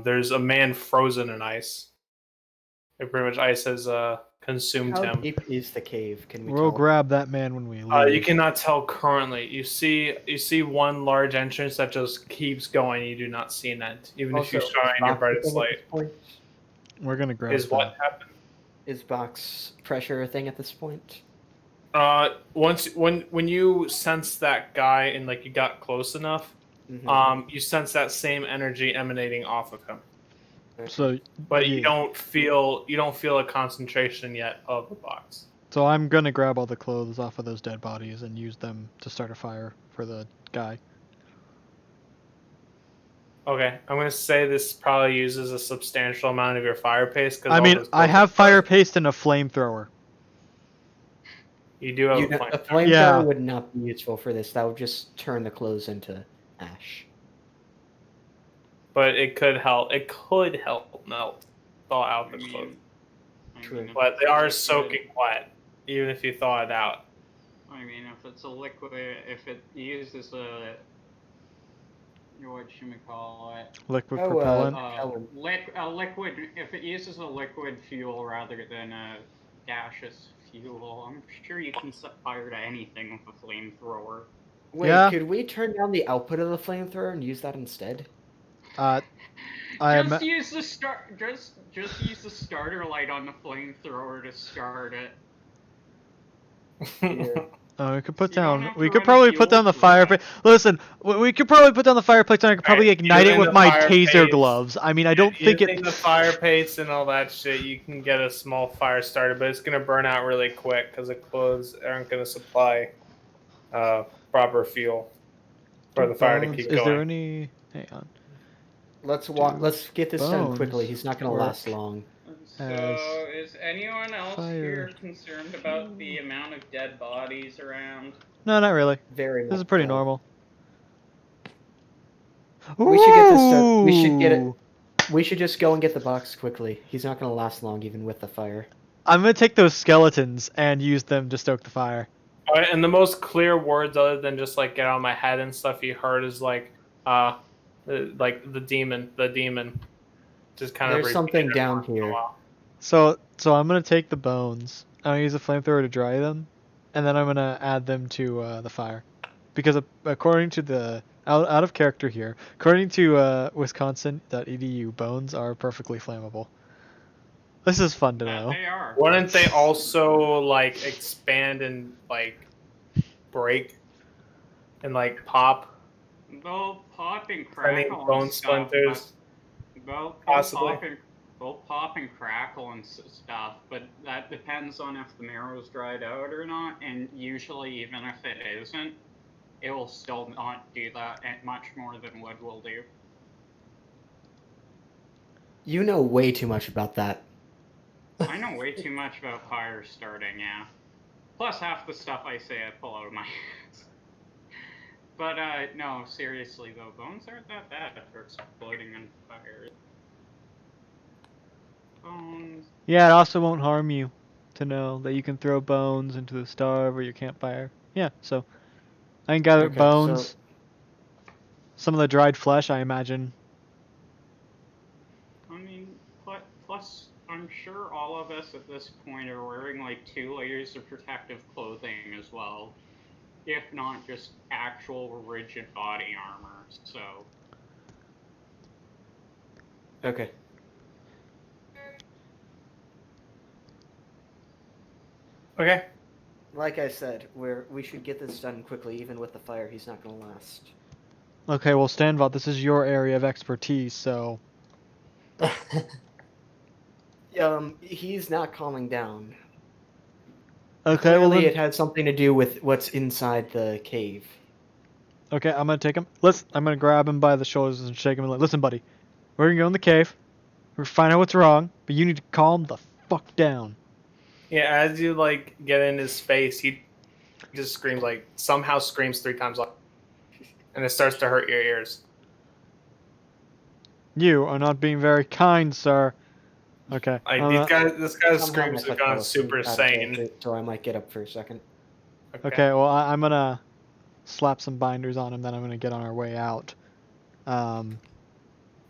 There's a man frozen in ice. Pretty much ice has consumed How him. deep is the cave? Can we We'll tell? grab that man when we leave. You cannot tell currently. You see one large entrance that just keeps going. You do not see an end, even if you Also, shine your box brightest thing at light. this point? We're gonna grab Is that. what happened? Is box pressure a thing at this point? When you sense that guy and like you got close enough, Mhm. you sense that same energy emanating off of him. Okay. So, But yeah. you don't feel a concentration yet of the box. So I'm gonna grab all the clothes off of those dead bodies and use them to start a fire for the guy. Okay, I'm gonna say this probably uses a substantial amount of your fire paste. I mean, I have fire paste and a flamethrower. You do have a flame. A flamethrower Yeah. would not be useful for this. That would just turn the clothes into ash. But it could help. It could help melt, thaw out the clothes. True. But they are soaking wet, even if you thaw it out. I mean, if it's a liquid, if it uses a whatchamacallit, Liquid propellant. a liquid, if it uses a liquid fuel rather than a gaseous fuel. I'm sure you can set fire to anything with a flamethrower. Wait, Yeah. could we turn down the output of the flamethrower and use that instead? Just use the just use the starter light on the flamethrower to start it. Here. We could put So you don't down. have We to could run probably fuel put down the through it. fireplace. Listen, we could probably put down the fireplace, and I could probably Alright, ignite it using with the my fireplace. taser gloves. I mean, I don't think Using it. the fire paste and all that shit, you can get a small fire started, but it's gonna burn out really quick because the clothes aren't gonna supply proper fuel for the fire to Bones. keep Is there going. any? Hang on. Let's Do Let's get this done quickly. bones He's not gonna work last long. So, is anyone else fire here concerned about the amount of dead bodies around? No, not really. Very. This is much pretty so. normal. We should get this done. We should get it. Ooh! We should just go and get the box quickly. He's not gonna last long, even with the fire. I'm gonna take those skeletons and use them to stoke the fire. Alright, and the most clear words, other than just like get out of my head and stuff, you heard is like the demon. Just kind There's of something repeated down once in a here. while. So I'm gonna take the bones. I'm gonna use a flamethrower to dry them, and then I'm gonna add them to the fire, because according to the out of character here, according to Wisconsin.edu, bones are perfectly flammable. This is fun to know. They are. Wouldn't they also like expand and like break and like pop? They'll pop and Any crackle bone and stuff, splinters? They'll Possibly. pop and crackle and stuff, but that depends on if the marrow's dried out or not, and usually even if it isn't, it will still not do that much more than wood will do. You know way too much about that. I know way too much about fire starting, yeah. Plus half the stuff I say I pull out of my ass. But no, seriously though, bones aren't that bad for exploding in fire. Bones. Yeah, it also won't harm you to know that you can throw bones into the stove or your campfire. Yeah, so I can gather Okay, bones. so- Some of the dried flesh, I imagine. I mean, plus, I'm sure all of us at this point are wearing like 2 layers of protective clothing as well. If not just actual rigid body armor, so. Okay. Okay. Like I said, we should get this done quickly. Even with the fire, he's not gonna last. Okay, well, Stanvot, this is your area of expertise, so He's not calming down. okay. Well, Clearly, then, it had something to do with what's inside the cave. okay, I'm gonna take him. I'm gonna grab him by the shoulders and shake him and like, listen, buddy, we're gonna go in the cave. We're gonna find out what's wrong, but you need to calm the fuck down. Yeah, as you like get in his face, he just screams somehow screams 3 times, and it starts to hurt your ears. You are not being very kind, sir. Okay. This guy's Somehow screams my have foot gone fell super asleep out of sane. character, so I might get up for a second. Okay. Well, I'm gonna slap some binders on him. Then I'm gonna get on our way out. Gonna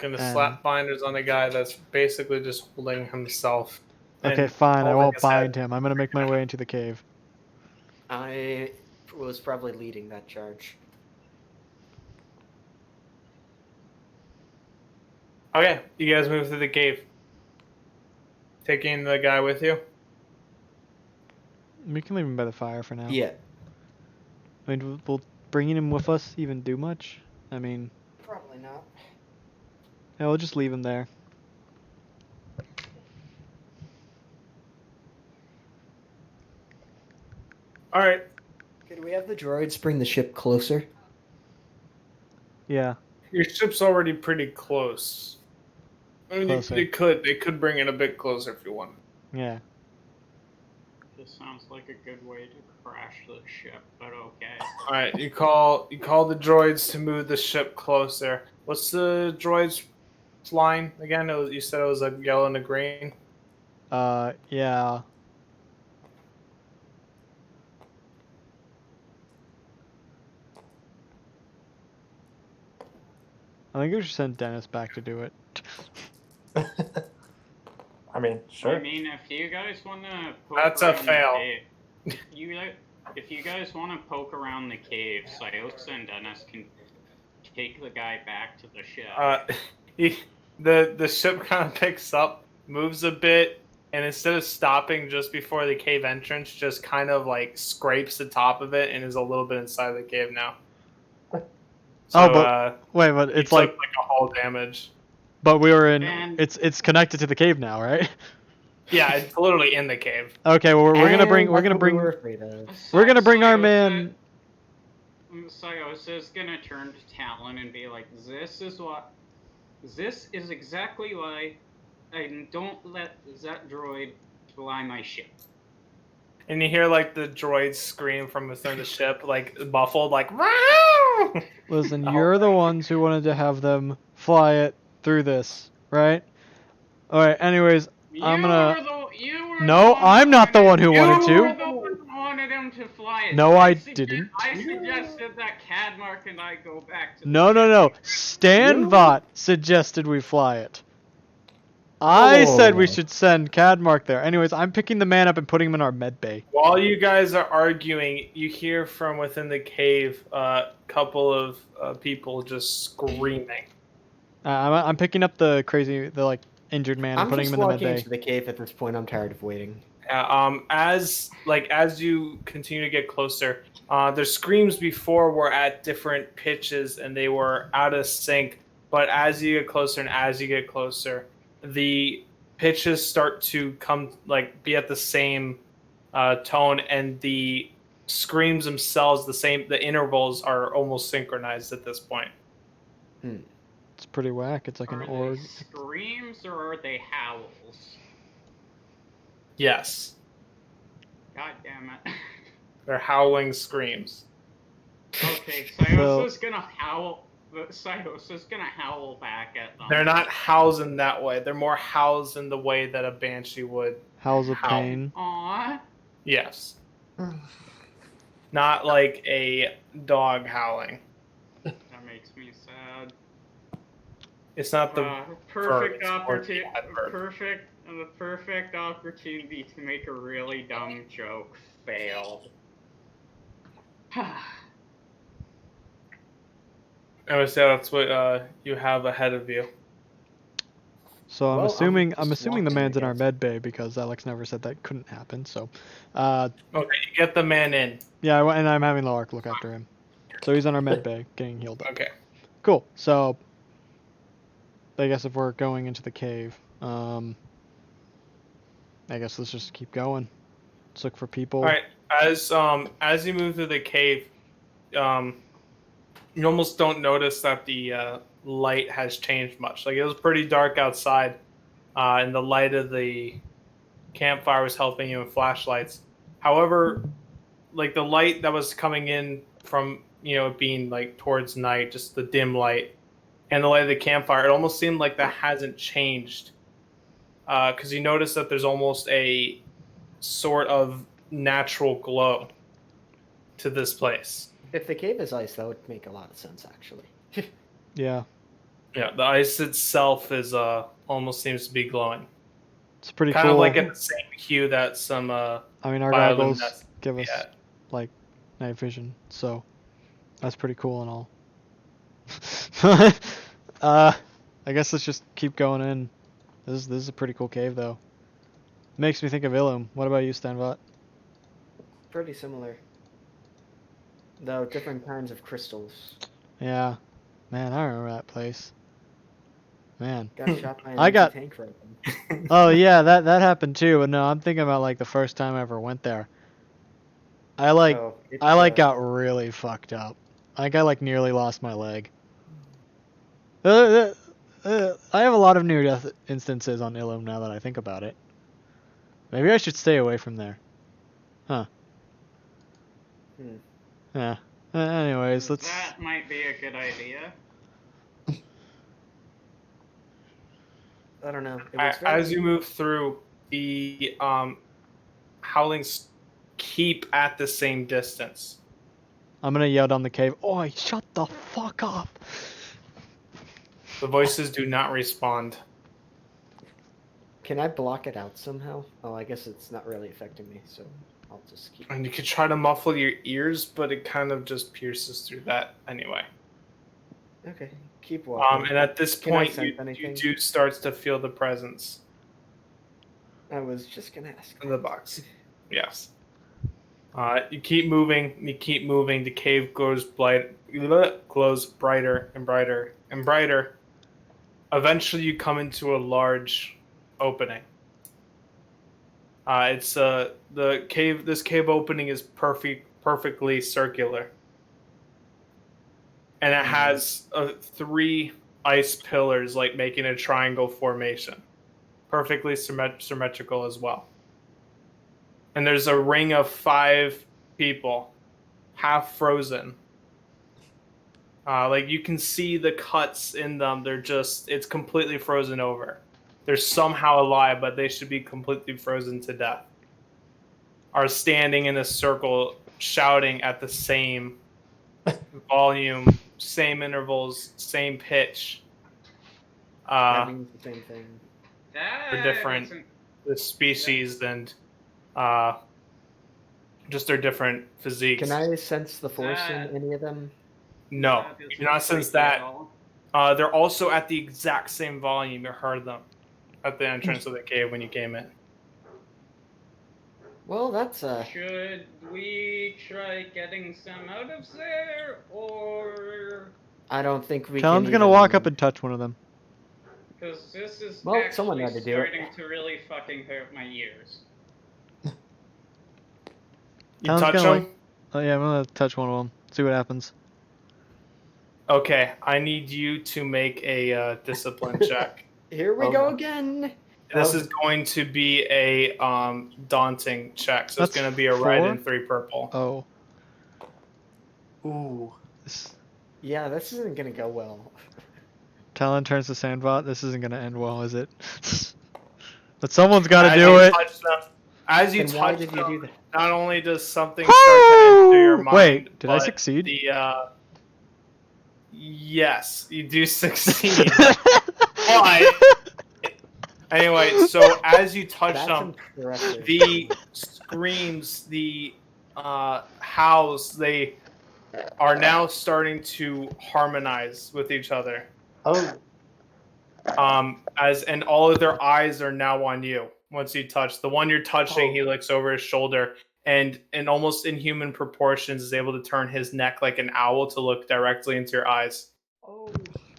and- slap binders on a guy that's basically just holding himself. Okay, and fine. I holding won't his head. bind him. I'm gonna make my way into the cave. I was probably leading that charge. Okay, you guys move through the cave. Taking the guy with you? We can leave him by the fire for now. Yeah. I mean, will bringing him with us even do much? I mean, Probably not. yeah, we'll just leave him there. Alright. Could we have the droids bring the ship closer? Yeah. Your ship's already pretty close. I mean, Closer. they could bring it a bit closer if you want. Yeah. This sounds like a good way to crash the ship, but okay. Alright, you call the droids to move the ship closer. What's the droids line again? You said it was a yellow and a green. Yeah. I think we should send Dennis back to do it. I'm mean, sure. I mean, if you guys want to poke That's a around fail. the cave, if you guys want to poke around the cave, Siosa and Dennis can take the guy back to the ship. The ship kind of picks up, moves a bit, and instead of stopping just before the cave entrance, just kind of like scrapes the top of it and is a little bit inside the cave now. So, wait, but he it's took like, a hull damage. but we were in. And- It's connected to the cave now, right? Yeah, it's literally in the cave. Okay, well we're gonna bring And we're that's gonna what bring we were afraid of. we're gonna bring our man. Siosa is gonna turn to Talon and be like, This is exactly why I don't let that droid fly my ship. And you hear like the droid scream from within the ship, like muffled, like "Wow!" Listen, Oh. you're the ones who wanted to have them fly it through this, right? All right. Anyways, I'm gonna. No, I'm not the one who wanted You were to. the one who wanted him to fly it. No, I didn't. I suggested that Cadmark and I go back to the No, no, no. Stanvot suggested we fly it. I said we should send Cadmark there. Anyways, I'm picking the man up and putting him in our med bay. While you guys are arguing, you hear from within the cave a couple of people just screaming. I'm picking up the injured man and I'm putting just him in the med walking bay. into the cave at this point. I'm tired of waiting. As you continue to get closer, the screams before were at different pitches and they were out of sync. But as you get closer and as you get closer, the pitches start to be at the same tone, and the screams themselves, the intervals are almost synchronized at this point. It's pretty whack. It's like an org. Screams or are they howls? Yes, God damn it. they're howling screams. Okay, Siosa's gonna howl. Siosa's gonna howl back at them. They're not howls in that way. They're more howls in the way that a banshee would. Howls of Howl. pain. Aww. Yes. Not like a dog howling. That makes me sad. It's not the Perfect birds or the opportunity. adverb. The perfect opportunity to make a really dumb joke failed. I would say that's what you have ahead of you. So I'm Well, assuming I'm just the walking, man's I in our guess. med bay because Alex never said that couldn't happen. So, Okay, you get the man in. yeah, and I'm having Lark look after him. So he's in our med bay, getting healed up. Okay. Cool. So, I guess if we're going into the cave, I guess let's just keep going. Let's look for people. All right. As you move through the cave, you almost don't notice that the light has changed much. Like, it was pretty dark outside, and the light of the campfire was helping you in flashlights. However, like the light that was coming in from it being like towards night, just the dim light, and the light of the campfire, it almost seemed like that hasn't changed. Because you notice that there's almost a sort of natural glow to this place. If the cave is ice, that would make a lot of sense, actually. Yeah, Yeah, the ice itself is almost seems to be glowing. it's pretty Kind cool. of like in the same hue that some I mean, our bioluminescent goggles give us yeah. like night vision, so that's pretty cool and all. I guess let's just keep going in. This is a pretty cool cave though. Makes me think of Ilum. What about you, Stanvot? Pretty similar. Though different kinds of crystals. Yeah, man, I remember that place. Man. Got shot by an I got- tank right then. Oh yeah, that happened too. But no, I'm thinking about like the first time I ever went there. I got really fucked up. Like I like nearly lost my leg. I have a lot of near death instances on Ilum now that I think about it. Maybe I should stay away from there. Huh. Yeah. Anyways, let's. That might be a good idea. I don't know. It was very- as you move through, the howlings keep at the same distance. I'm gonna yell down the cave. Oi, shut the fuck up! The voices do not respond. Can I block it out somehow? Oh, I guess it's not really affecting me, so I'll just keep. And you could try to muffle your ears, but it kind of just pierces through that anyway. Okay, keep walking. And at this Can I point, sense you anything? do start to feel the presence I was just gonna ask. in the box. Yes. You keep moving. You keep moving. The cave glows brighter and brighter and brighter. Eventually, you come into a large opening. It's the cave. This cave opening is perfectly circular, and it has 3 ice pillars, like making a triangle formation, perfectly symmetrical as well. And there's a ring of 5 people, half frozen. Like you can see the cuts in them. It's completely frozen over. They're somehow alive, but they should be completely frozen to death. Are standing in a circle, shouting at the same volume, same intervals, same pitch. That means the same thing. They're different the species and just their different physiques. Can I sense the force in any of them? No, you do not sense that. They're also at the exact same volume. You heard them at the entrance of the cave when you came in. Well, that's Should we try getting some out of there, or I don't think we. Talon's can gonna even... walk up and touch one of them. because this is Well, actually someone had to do it. starting to really fucking hurt my ears. You Talon's touch gonna, them? Oh yeah, I'm gonna touch one of them. See what happens. Okay, I need you to make a discipline check. Here we go again. This is going to be a daunting check, so it's That's going to be a red 4? and 3 purple. Oh. Ooh. Yeah, this isn't gonna go well. Talon turns to Sandbot. This isn't gonna end well, is it? But someone's got to As do you it. touch them- As you Then why touch did you them, do that? not only does something start to enter your mind, Wait, did I but succeed? Yes, you do succeed. But anyway, so as you touch That's them, impressive. the screams, the howls, they are now starting to harmonize with each other. Oh. And all of their eyes are now on you once you touch. The one you're touching, he looks over his shoulder and in almost inhuman proportions is able to turn his neck like an owl to look directly into your eyes. Oh.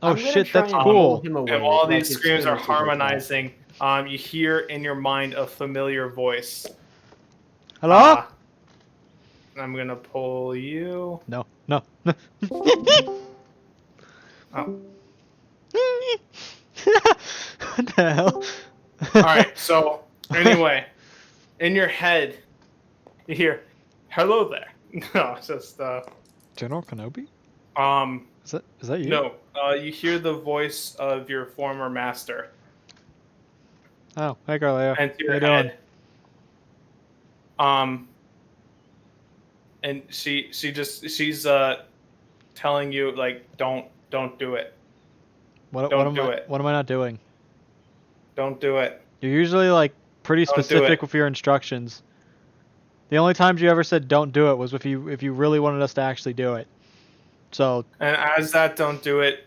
Oh I'm gonna shit, try that's and cool. pull him away, And while like these as screams soon are as he does that. harmonizing, you hear in your mind a familiar voice. Hello? I'm gonna pull you. No, no. Oh. What the hell? Alright, so anyway, in your head, you hear, "Hello there." No, it's just General Kenobi? um Is that you? no. You hear the voice of your former master. Oh, hey Garleo. And How your you doing? head. And she's telling you like don't do it. What Don't am do I, it. What am I not doing? Don't do it. You're usually like pretty Don't do specific it. with your instructions. The only times you ever said don't do it was if you really wanted us to actually do it. So And as that don't do it,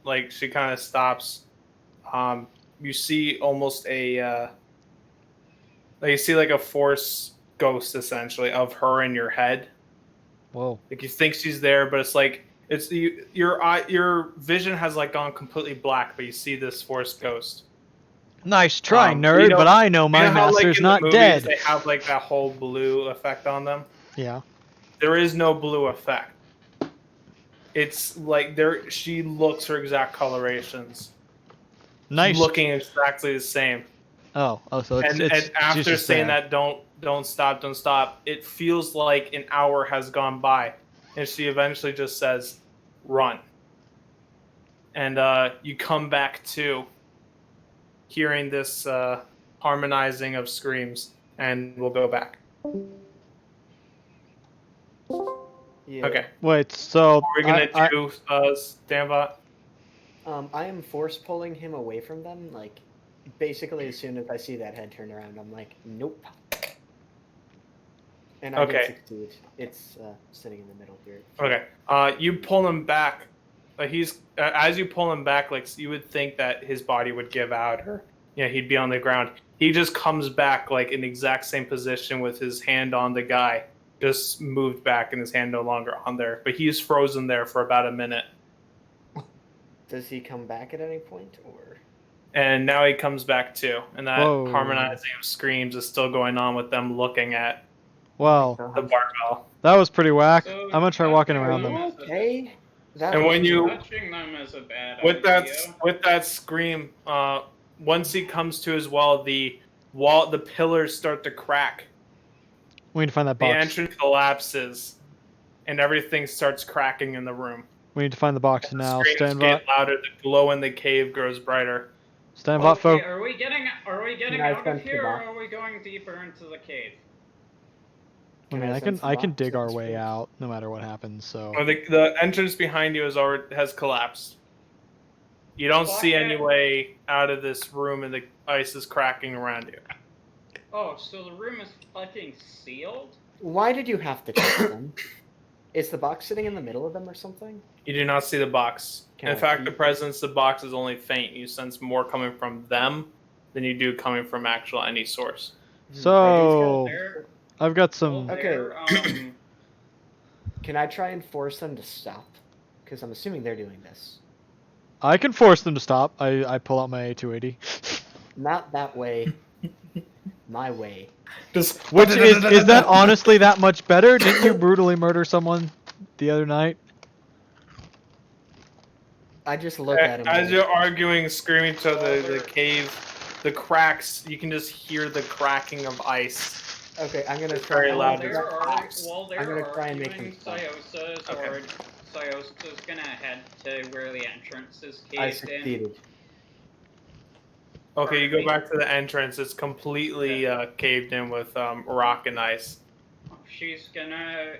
like she kind of stops. You see almost a like you see like a force ghost essentially of her in your head. whoa. Like you think she's there, but it's like your vision has like gone completely black, but you see this force ghost. Nice try, You nerd, know- but I know my you know how, like, master's in the not movies, dead. They have like that whole blue effect on them. Yeah. There is no blue effect. It's like she looks her exact colorations. Nice. Looking exactly the same. So it's And she's after just saying there. that don't stop, it feels like an hour has gone by. And she eventually just says, "Run." And you come back to hearing this harmonizing of screams, and we'll go back. Yeah. Okay. Wait, so What we're gonna do, Stanbot? I am force pulling him away from them, like basically, as soon as I see that head turn around, I'm like, nope. And I Okay. did succeed. It's sitting in the middle here. Okay. You pull him back. Like he's as you pull him back, like you would think that his body would give out, or he'd be on the ground. He just comes back like in the exact same position with his hand on the guy, just moved back and his hand no longer on there. But he's frozen there for about a minute. Does he come back at any point, or? And now he comes back too, and that Whoa. harmonizing of screams is still going on with them looking at Well, the barbell. that was pretty whack. So I'm gonna try walking around touching them. them is a- Okay. That And was when you touching them is a bad with idea. that scream, once he comes to his wall, the pillars start to crack. We need to find that The box. entrance collapses, and everything starts cracking in the room. We need to find the box And now. the screams Stanvot. get louder. The glow in the cave grows brighter. Stanvot, Okay, folk. are we getting Can I out of sense the here, or box? are we going deeper into the cave? I mean, Can I I can sense the I can box dig our sense way first? out no matter what happens. So The entrance behind you has collapsed. You don't see any way out of this room, and the ice is cracking around you. Oh, so the room is fucking sealed? Why did you have to check them? Is the box sitting in the middle of them or something? You do not see the box. Can In I fact, see the it? presence of the box is only faint. You sense more coming from them than you do coming from actual any source. So They're, I've got well, some. Okay. they're, Can I try and force them to stop? Because I'm assuming they're doing this. I can force them to stop. I pull out my A280. Not that way. My way. Just Which is that honestly that much better? Didn't you brutally murder someone the other night? I just look at him. As like, you're arguing, screaming to the cave, the cracks, you can just hear the cracking of ice. okay, I'm gonna It's try. very I'm loud. gonna- while they're I'm gonna try and make arguing, them stop. Syosa's gonna head to where the entrance is I caved in. succeeded. Okay, you go back to the entrance. It's completely caved in with rock and ice. She's gonna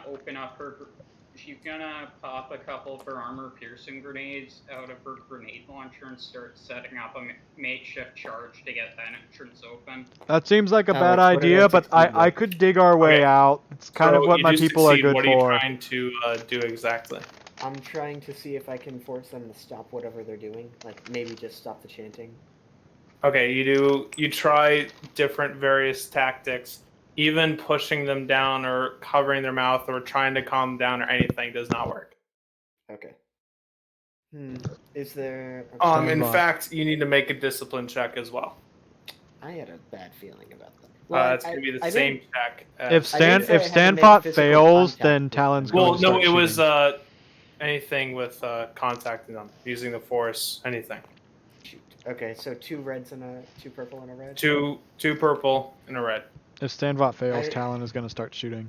open up her. She's gonna pop a couple of her armor-piercing grenades out of her grenade launcher and start setting up a makeshift charge to get that entrance open. That seems like a bad Alex, what did I idea, but succeed I with? could dig our way Okay. out. It's kind of So what you my do people are succeed. good What for. are you trying to do exactly? I'm trying to see if I can force them to stop whatever they're doing. Like maybe just stop the chanting. Okay, you try different various tactics. Even pushing them down or covering their mouth or trying to calm them down or anything does not work. Okay. Is there? In Standby. fact, you need to make a discipline check as well. I had a bad feeling about them. It's going to be the I same didn't- check. If I didn't say I had to make Stanfot physical fails, contact then with Talon's them. going Well, to no, start it was shooting. anything with contacting them, using the force, anything. Shoot. Okay, so two purple and a red. Two purple and a red, If Stanvot fails, I- Talon is going to start shooting.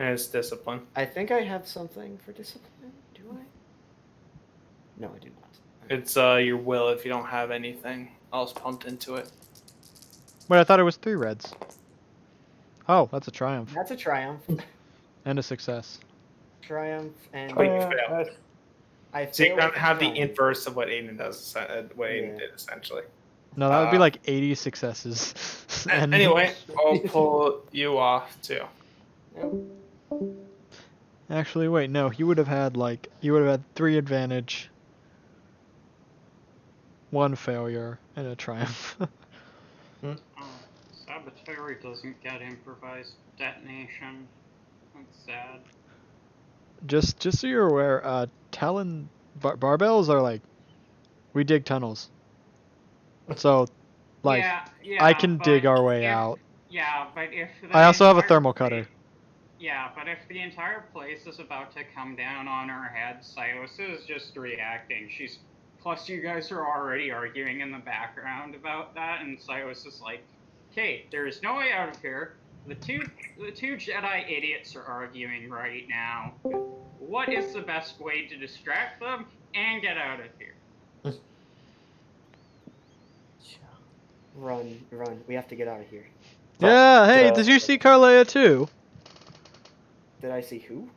and it's discipline. I think I have something for discipline. Do I? No, I do not. It's your will if you don't have anything else pumped into it. Wait, I thought it was 3 reds. Oh, that's a triumph. That's a triumph. And a success. Triumph and Oh, you failed. I So you failed kind of the have the triumph. inverse of what Aiden does, what Aiden Yeah. did essentially. No, that would be like 80 successes. And Anyway, I'll pull you off too. Nope. Actually, wait, no, you would have had 3 advantage, 1 failure, and a triumph. Oh, Saboteur doesn't get improvised detonation. That's sad. just so you're aware, Talon barbells are like, we dig tunnels. So, like, yeah, I can but dig our way if- out. Yeah, but if the I also have a entire thermal pla- cutter. Yeah, but if the entire place is about to come down on our heads, Syosa is just reacting. Plus you guys are already arguing in the background about that, and Syosa's like, "Okay, there is no way out of here. The two Jedi idiots are arguing right now. What is the best way to distract them and get out of here?" Run. We have to get out of here. Yeah, hey, did you see Carlea too? Did I see who?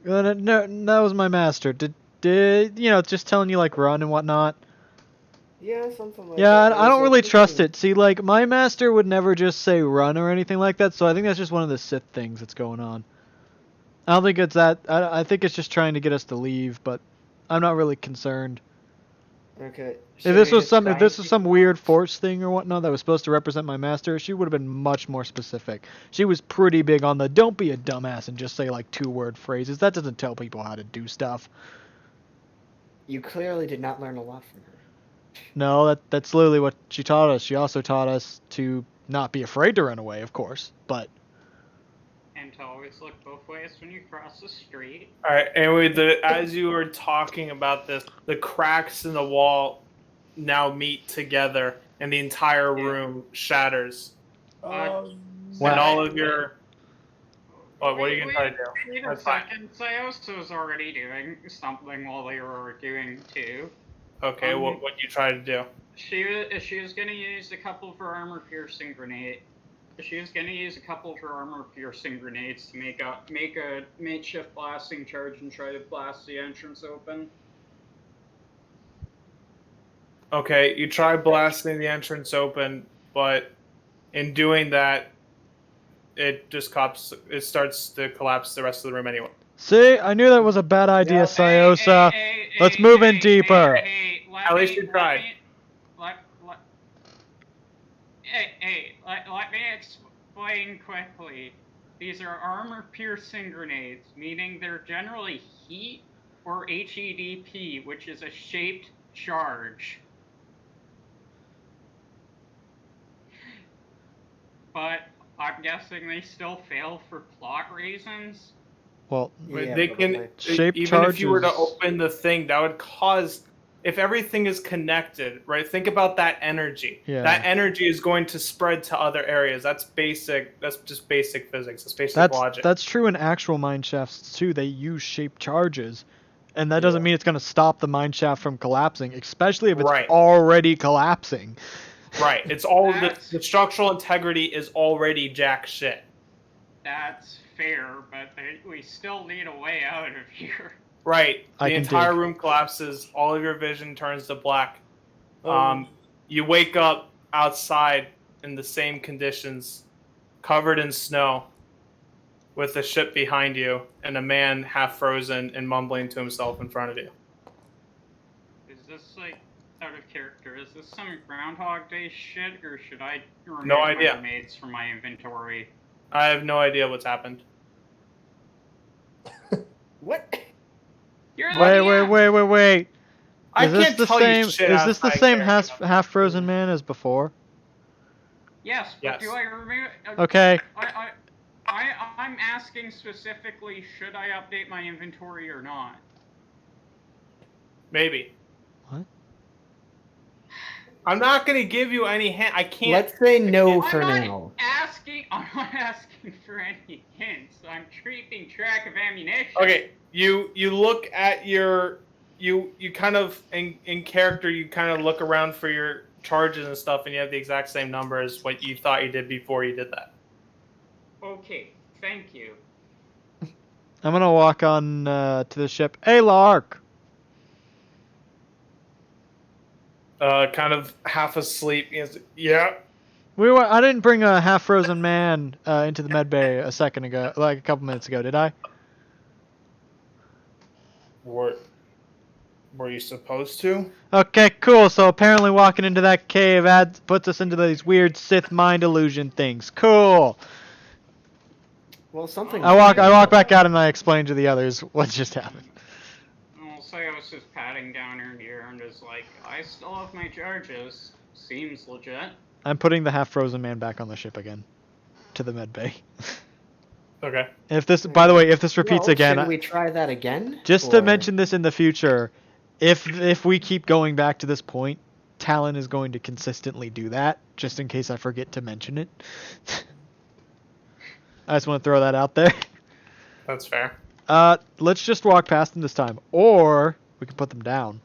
No, that was my master. Did just telling you like run and whatnot. Yeah, something like Yeah, that. I don't really trust it. See, like my master would never just say run or anything like that, so I think that's just one of the Sith things that's going on. I don't think it's that. I think it's just trying to get us to leave, but I'm not really concerned. Okay. If this was some weird force thing or whatnot that was supposed to represent my master, she would have been much more specific. She was pretty big on the don't be a dumbass and just say like 2-word phrases. That doesn't tell people how to do stuff. You clearly did not learn a lot from her. No, that's literally what she taught us. She also taught us to not be afraid to run away, of course, but And to always look both ways when you cross the street. All right. Anyway, as you were talking about this, the cracks in the wall now meet together, and the entire room shatters. Um, Wow. And all of your. What are you gonna try to do? Wait a That's fine. second. Sayos was already doing something while they were doing too. Okay. What you try to do? She was gonna use a couple of her armor piercing grenades. She was gonna use a couple of her armor piercing grenades to make a makeshift blasting charge and try to blast the entrance open. Okay, you try blasting the entrance open, but in doing that, it starts to collapse the rest of the room anyway. see, I knew that was a bad idea, Sayosa. Let's move in deeper. At least you tried. Let me explain quickly. These are armor-piercing grenades, meaning they're generally heat or HEDP, which is a shaped charge. But I'm guessing they still fail for plot reasons. Well, But Yeah, they probably. can Shape even if you were to charges- open the thing, that would cause if everything is connected, right? Think about that energy. Yeah. That energy is going to spread to other areas. That's basic. That's just basic physics. That's basic logic. That's true in actual mine shafts too. They use shaped charges, and that doesn't mean it's going to stop the mine shaft from collapsing, especially if it's Right. already collapsing. Right. It's all That's- the structural integrity is already jack shit. That's fair, but we still need a way out of here. Right. I The can entire dig. room collapses. All of your vision turns to black. Um, You wake up outside in the same conditions, covered in snow, with the ship behind you, and a man half frozen and mumbling to himself in front of you. Is this like out of character? Is this some Groundhog Day shit, or should I remove No my idea. grenades from my inventory? I have no idea what's happened. What? You're Wait. I Is this can't the tell same? you shit Is this the outside same character. half frozen man as before? Yes, but Yes. do I remove? Okay. I'm asking specifically, should I update my inventory or not? Maybe. What? I'm not going to give you any hint. I can't. Let's say no I'm for not now. I'm not asking for any hints. I'm keeping track of ammunition. Okay, you look at your you kind of in character you kind of look around for your charges and stuff, and you have the exact same number as what you thought you did before you did that. Okay, thank you. I'm gonna walk on to the ship. Hey, Lark. Kind of half asleep. Yeah. I didn't bring a half frozen man into the med bay a second ago, like a couple minutes ago, did I? Were you supposed to? Okay, cool. So apparently walking into that cave puts us into these weird Sith mind illusion things. Cool. Well, something. I walk back out and I explain to the others what just happened. I'll say I was just patting down her gear and is like, I still have my charges. Seems legit. I'm putting the half frozen man back on the ship again, to the med bay. Okay. If this, by the way, if this repeats Well, again, should we try that again? just to Or- mention this in the future, if we keep going back to this point, Talon is going to consistently do that, just in case I forget to mention it. I just want to throw that out there. That's fair. Let's just walk past them this time, or we can put them down.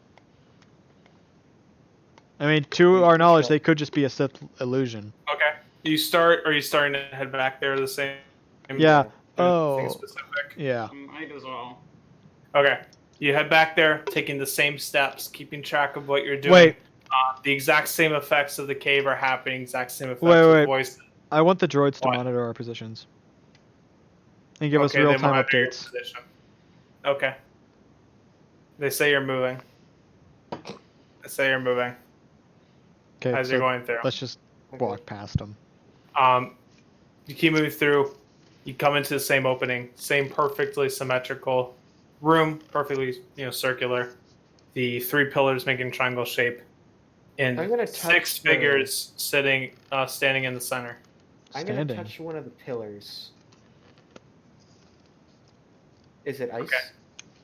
I mean, to our knowledge, they could just be a Sith illusion. Okay. Are you starting to head back there the same? Yeah. Anything Oh. specific? Yeah. Might as well. Okay. You head back there, taking the same steps, keeping track of what you're doing. Wait. The exact same effects of the cave are happening. Exact same effects Wait. of voice. I want the droids to What? monitor our positions. And give us Okay, they real-time monitor your updates. position. Okay. They say you're moving. They say you're moving Okay, as you're going through. let's just walk past them. You keep moving through. You come into the same opening, same perfectly symmetrical room, perfectly circular. The 3 pillars making a triangle shape, I'm and gonna 6 touch the- figures standing in the center. I'm gonna touch one of the pillars. Is it ice? Okay.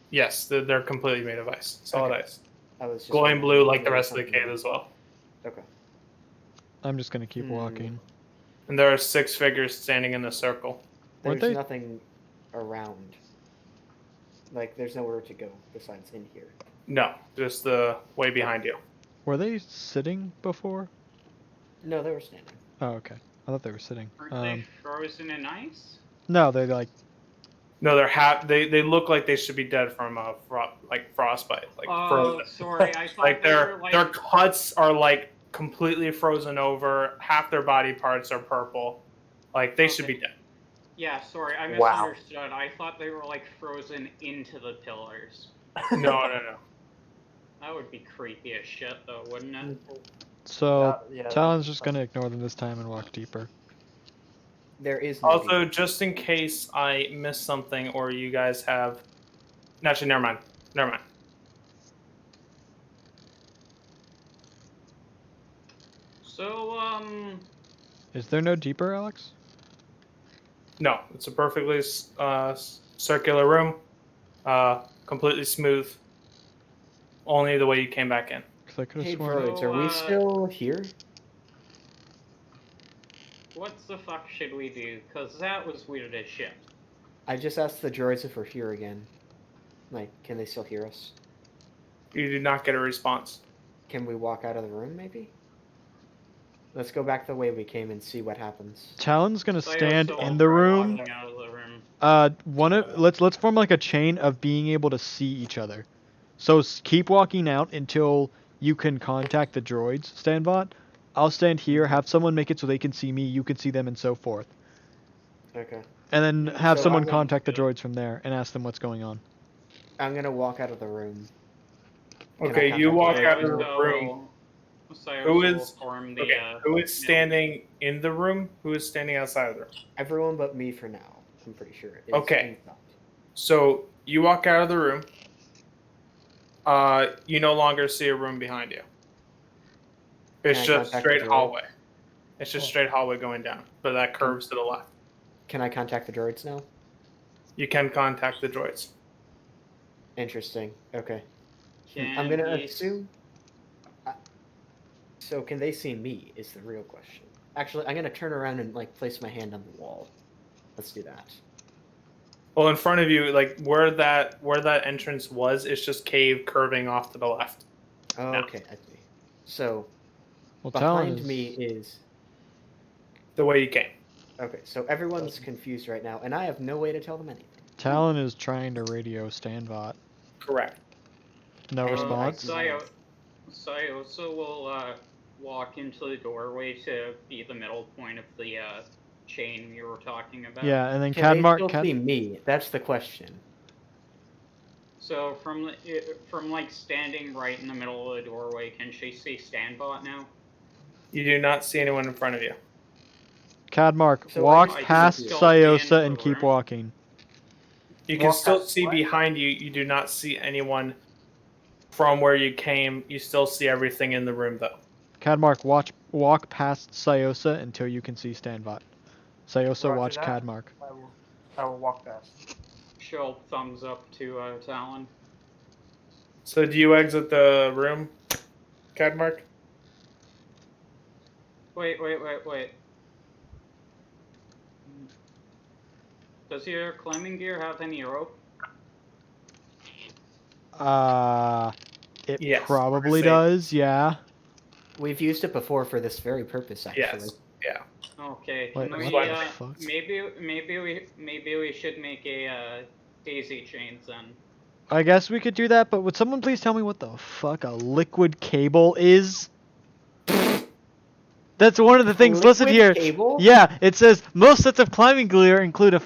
Yes, they're completely made of ice, solid Okay. ice, I was just glowing wondering blue if like the there was rest of the something cave else. as well. Okay. I'm just gonna keep walking. And there are 6 figures standing in a circle. Weren't There's they- nothing around. Like, there's nowhere to go besides in here. No, just the way behind you. Were they sitting before? No, they were standing. Oh, okay. I thought they were sitting. Aren't they frozen in ice? No, they're like. No, they look like they should be dead from frostbite, like frozen. Sorry, I thought Like they were their cuts are like completely frozen over. Half their body parts are purple. Like they should be dead. Yeah, sorry, I Wow. misunderstood. I thought they were like frozen into the pillars. No. That would be creepy as shit, though, wouldn't it? So Yeah, Talon's just gonna ignore them this time and walk deeper. There is no Also, deep. just in case I missed something or you guys have, actually, never mind. So, Is there no deeper, Alex? No, it's a perfectly circular room, completely smooth. Only the way you came back in. Because I could have Hey, sworn. droids, are we still here? what the fuck should we do? Because that was weird as shit. I just asked the droids if we're here again. Like, can they still hear us? You did not get a response. Can we walk out of the room, maybe? Let's go back the way we came and see what happens. Talon's gonna So I stand also in the try room. walking out of the room. Let's form like a chain of being able to see each other. So keep walking out until you can contact the droids, Stanbot. I'll stand here, have someone make it so they can see me, you can see them, and so forth. Okay. And then have So someone I'm- contact the droids from there and ask them what's going on. I'm gonna walk out of the room. Can I Okay, you contact walk the out of droids? the room. So Who will is- form the, Who is standing in the room? Who is standing outside of the room? Everyone but me for now. I'm pretty sure. Is Okay. inside. So you walk out of the room. You no longer see a room behind you. It's Can I just contact the straight droid? hallway. It's just straight hallway going down, but that curves to the left. Can I contact the droids now? You can contact the droids. Interesting. Okay. Can I'm gonna we- assume. So can they see me? Is the real question. Actually, I'm gonna turn around and like place my hand on the wall. Let's do that. Well, in front of you, like where that entrance was, it's just cave curving off to the left. Oh, okay, I see. So Well, Talon behind is... me is. The way you came. Okay, so everyone's confused right now, and I have no way to tell them anything. Talon is trying to radio Stanbot. Correct. No And response? Sayosa will walk into the doorway to be the middle point of the chain you were talking about. Yeah, and then Can they Cadmark... still see me? That's the question. So from like standing right in the middle of the doorway, can she see Stanbot now? You do not see anyone in front of you. Cadmark, So walk I can past still Sayosa stand and for keep room. walking. You can Walk still past see what? behind you. You do not see anyone from where you came. You still see everything in the room, though. Cadmark, walk past Sayosa until you can see Stanbot. Sayosa, Roger watch that. Cadmark. I will walk past. She'll thumbs up to Talon. So do you exit the room, Cadmark? Wait. Does your climbing gear have any rope? It Yes, probably same. does, yeah. We've used it before for this very purpose, actually. Yes. Yeah. Okay. Wait, can what we, the fuck? maybe we should make a daisy chains then. I guess we could do that, but would someone please tell me what the fuck a liquid cable is? That's one of the things listed Liquid here. cable? Yeah, it says most sets of climbing gear include a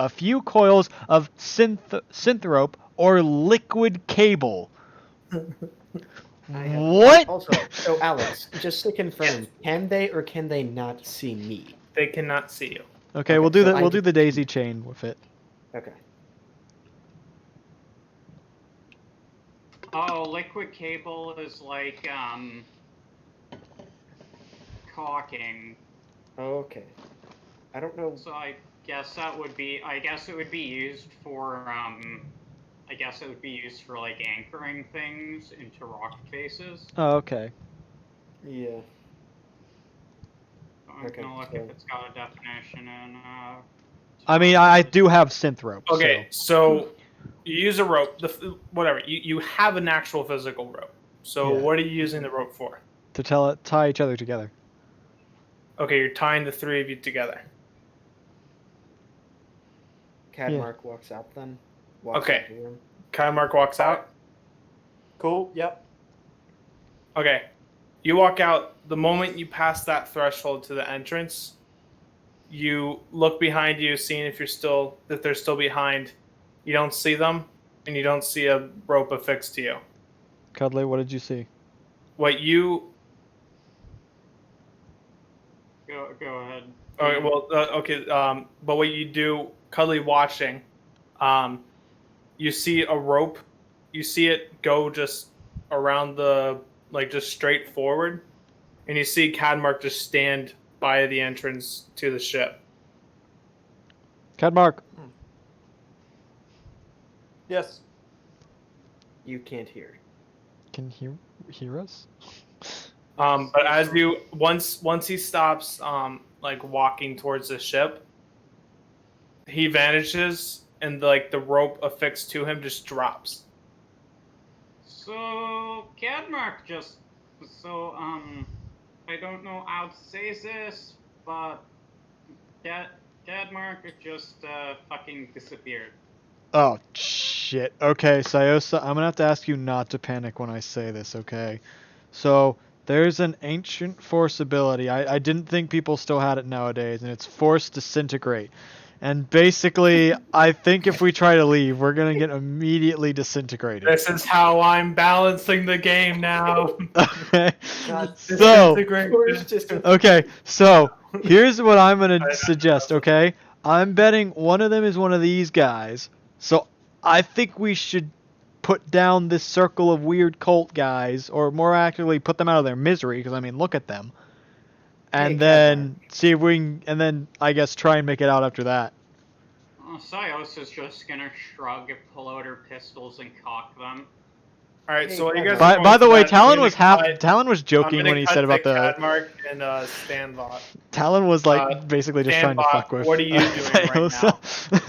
few coils of synth rope or liquid cable. I have What? Also, so Alex, just to confirm, can they or can they not see me? They cannot see you. Okay, Okay, we'll do so that. I We'll do just- the daisy chain with it. Okay. Oh, liquid cable is like caulking. Okay. I don't know. So I guess that would be. I guess it would be used for. I guess it would be used for like anchoring things into rock faces. Oh, okay. Yeah. I'm Okay, gonna look so- if it's got a definition in. I mean, I do have synth rope. Okay, so you use a rope. Whatever. You have an actual physical rope. So Yeah. what are you using the rope for? To tie each other together. Okay, you're tying the three of you together. Cadmark walks out then. Walks Okay. out the room. Mark walks out. Cool. Yep. Okay. You walk out. The moment you pass that threshold to the entrance, you look behind you, seeing if they're still behind. You don't see them, and you don't see a rope affixed to you. Cuddly, what did you see? What you Go ahead. okay? Well, okay. But what you do, Cuddly, watching, you see a rope. You see it go just around just straight forward, and you see Cadmark just stand by the entrance to the ship. Cadmark. Yes. You can't hear. Can you hear us? But as you once he stops, walking towards the ship, he vanishes, and the rope affixed to him just drops. So Cadmark just. So I don't know how to say this, but Cadmark just fucking disappeared. Oh, shit. Okay, Sayosa, I'm gonna have to ask you not to panic when I say this, okay? So, there's an ancient force ability. I didn't think people still had it nowadays, and it's Force Disintegrate. And basically, I think if we try to leave, we're gonna get immediately disintegrated. This is how I'm balancing the game now. Okay. God, So, Disintegration. okay, so here's what I'm gonna suggest, okay? I'm betting one of them is one of these guys. So I think we should put down this circle of weird cult guys, or more accurately, put them out of their misery, because I mean, look at them. And Hey, then see if we can, and then I guess try and make it out after that. Sios is just gonna shrug, pull out her pistols, and cock them. All right, Hey, so what you guys? Cadmark. By the way, I'm Talon was gonna cut- Talon was I'm joking gonna when he cut said about to the Cadmark and Stanbot. Talon was like basically just trying to Stanbot, fuck with. what are you doing right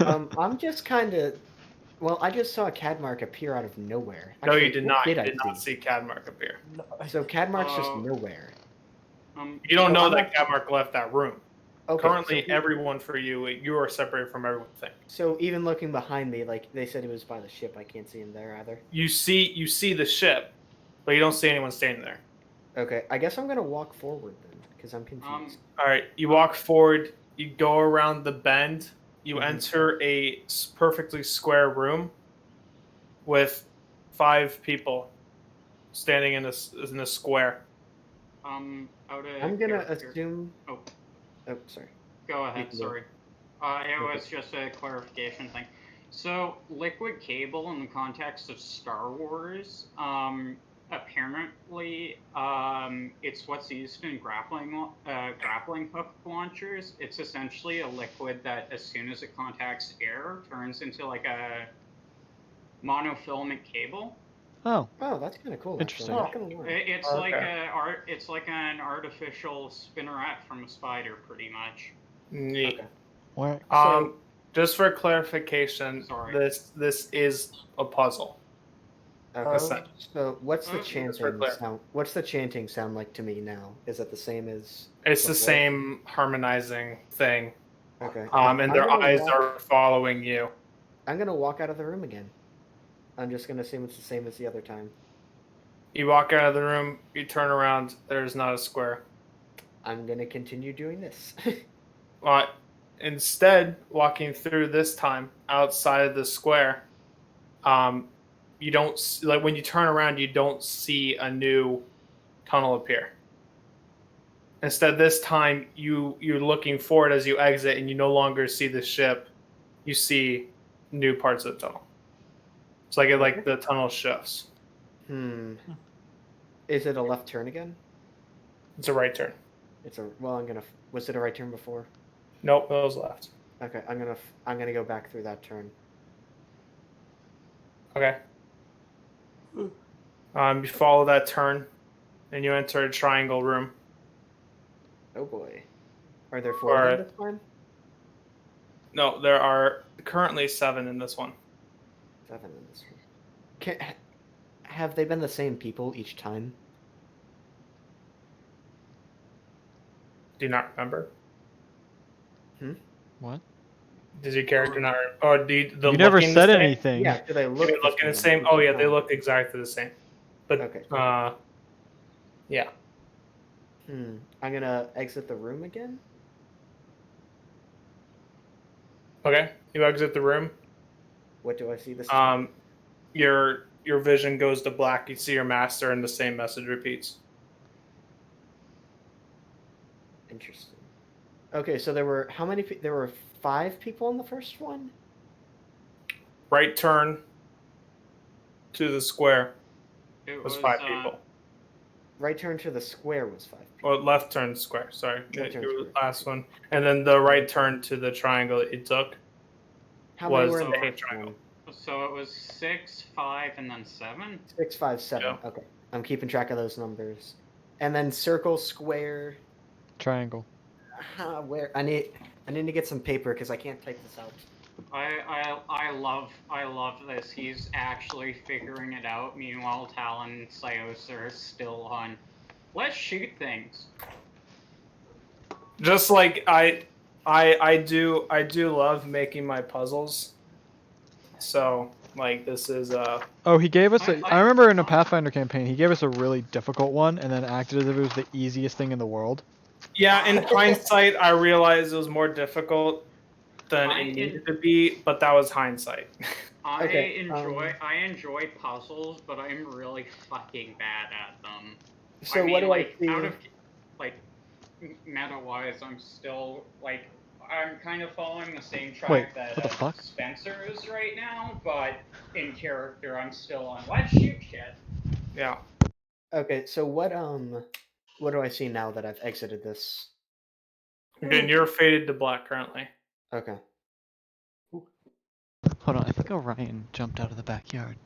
now? I'm just kind of. Well, I just saw Cadmark appear out of nowhere. No, you Actually, did what not. You I did not see Cadmark appear. No, So Cadmark's just Oh. nowhere. You don't So know I'm that Cadmark left that room. Okay. Currently, so, everyone for you are separated from everything. So even looking behind me, like they said, it was by the ship. I can't see him there either. You see the ship, but you don't see anyone standing there. Okay, I guess I'm gonna walk forward then, because I'm confused. All right, you walk forward. You go around the bend. You Mhm. enter a perfectly square room with 5 people standing in a square. I'm gonna assume. Oh, Oh, sorry. go ahead. You can go. Sorry. It was just a clarification thing. So, liquid cable in the context of Star Wars, apparently, it's what's used in grappling hook launchers. It's essentially a liquid that, as soon as it contacts air, turns into like a monofilament cable. Oh, Oh, that's kind of cool. Interesting. Actually. Not gonna lie. It's Okay. it's like an artificial spinneret from a spider, pretty much. Neat. Okay. where? Just for clarification, Sorry. this is a puzzle. Okay. Listen. So what's the for chanting clear. sound? What's the chanting sound like to me now? Is it the same as? It's the before? same harmonizing thing. Okay. And I'm their gonna eyes walk- are following you. I'm gonna walk out of the room again. I'm just gonna assume it's the same as the other time. You walk out of the room, you turn around, there's not a square. I'm gonna continue doing this. But instead, walking through this time outside of the square, you don't like when you turn around, you don't see a new tunnel appear. Instead, this time you're looking forward as you exit, and you no longer see the ship. You see new parts of the tunnel. It's like the tunnel shifts. Is it a left turn again? It's a right turn. It's a well. Was it a right turn before? Nope, it was left. Okay, I'm gonna go back through that turn. Okay. You follow that turn, and you enter a triangle room. Oh boy, are there 4 of them this time? No, there are currently 7 in this one. 7 in this one. Have they been the same people each time? Do you not remember? What? Does your character not? Or do you, the You never looking said the same? anything. Yeah, do they Do look they look the same? each Oh yeah, they time? look exactly the same. But Okay. yeah. I'm gonna exit the room again. Okay, you exit the room. What do I see this time? Your vision goes to black. You see your master, and the same message repeats. Interesting. Okay, so there were how many? There were 5 people in the first one. Right turn to the square It was 5 people. Right turn to the square was 5 people. Or left turn square. Sorry, Left turn your square. last one, and then the right turn to the triangle that you took How many was were in the a first triangle. one? So it was 6, 5, and then 7? 6, 5, 7. Yeah. Okay, I'm keeping track of those numbers. And then circle, square. Triangle. Where I need to get some paper because I can't type this out. I love this. He's actually figuring it out. Meanwhile, Talon and Syosa are still on. Let's shoot things. Just like I do love making my puzzles. So like this is Oh, he gave us I remember in a I- Pathfinder campaign, he gave us a really difficult one and then acted as if it was the easiest thing in the world. yeah. In hindsight, I realized it was more difficult than I it needed to be, but that was hindsight. I Okay, enjoy puzzles, but I'm really fucking bad at them. So I mean, what do like, I see? out of like meta-wise, I'm still like I'm kind of following the same track Wait, that what the fuck? Spencer is right now, but in character, I'm still on. Let's shoot shit. Yeah. Okay, so what do I see now that I've exited this? Again, you're faded to black currently. Okay. Hold on, I think Orion jumped out of the backyard.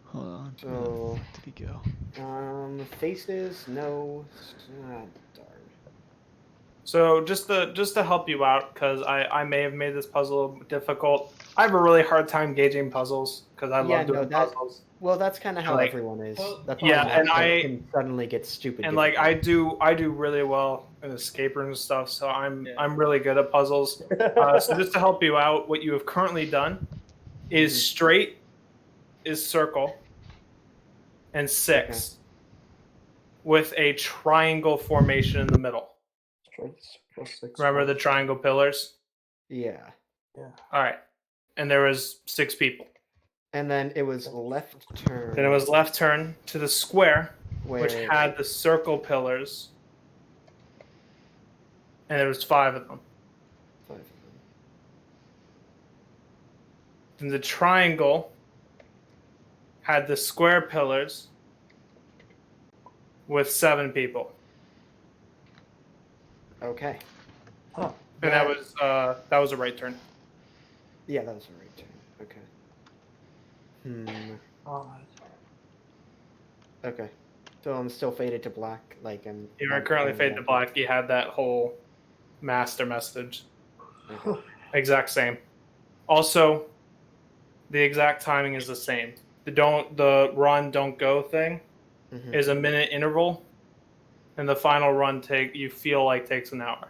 Hold on. So Where did he go? faces, no. Darn. So just to help you out, because I may have made this puzzle difficult. I have a really hard time gauging puzzles because I love doing puzzles. Well, that's kind of how Like, everyone is. well, That's yeah, why and math I- can suddenly get stupid. And like difficult. I do really well in escape rooms and stuff, so I'm really good at puzzles. Oh, So just to help you out, what you have currently done is straight is circle and 6 with a triangle formation in the middle. Remember the triangle pillars? Yeah. All right. And there was 6 people. And then it was left turn. Then it was left turn to the square, which where had the circle pillars. And there was 5 of them. 5 of them. Then the triangle had the square pillars with 7 people. Okay. Huh. And that was a right turn. Yeah, that was a right turn. Okay. Okay. So I'm still faded to black, like I'm. You are currently faded to black. You had that whole master message. Okay. Exact same. Also, the exact timing is the same. The run don't go thing Mhm. is a minute interval, and the final run you feel like takes an hour.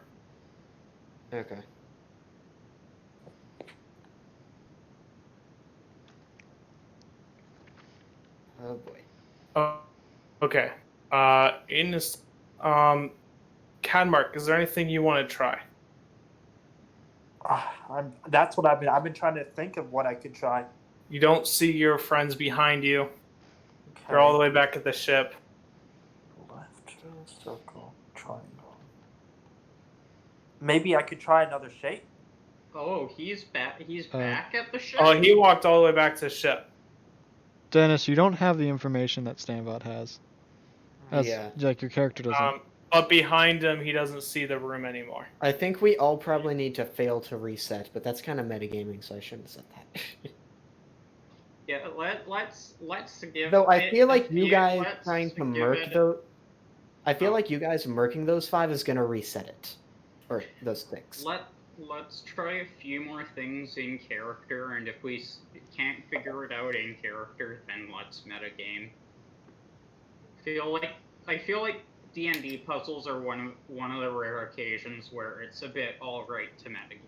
Okay. Oh boy. Oh, okay. In this, Cadmark, is there anything you want to try? That's what I've been trying to think of what I could try. You don't see your friends behind you. Okay. They're all the way back at the ship. Left circle triangle. Maybe I could try another shape. Oh, he's back. He's back at the ship. Oh, he walked all the way back to the ship. Dennis, you don't have the information that Stanbot has. Yeah. Like your character doesn't. But behind him, he doesn't see the room anymore. I think we all probably need to fail to reset, but that's kind of metagaming, so I shouldn't have said that. Yeah, let's give. Though I it feel a like you few- guys let's trying to give murk it- those. I feel Oh. like you guys murking those 5 is gonna reset it, or those 6. Let's try a few more things in character, and if we can't figure it out in character, then let's metagame. I feel like D&D puzzles are one of the rare occasions where it's a bit alright to metagame.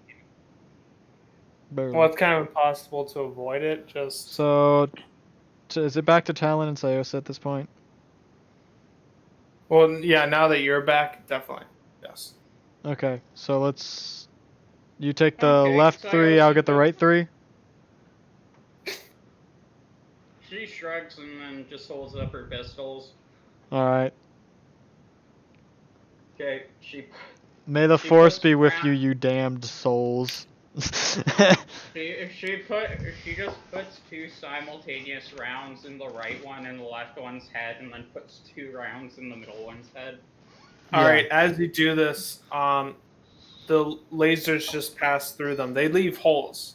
Barely. Well, it's kind of impossible to avoid it. Just So, is it back to Talon and Sayosa at this point? well, yeah. Now that you're back, definitely, yes. Okay, so let's. You take the Okay, left 3, I'll Sayosa get the does- right 3. She shrugs and then just holds up her pistols. Alright. Okay, she May the She force puts be with round- you, you damned souls. she just puts 2 simultaneous rounds in the right one and the left one's head, and then puts 2 rounds in the middle one's head. All Yeah. right. As you do this, the lasers just pass through them. They leave holes,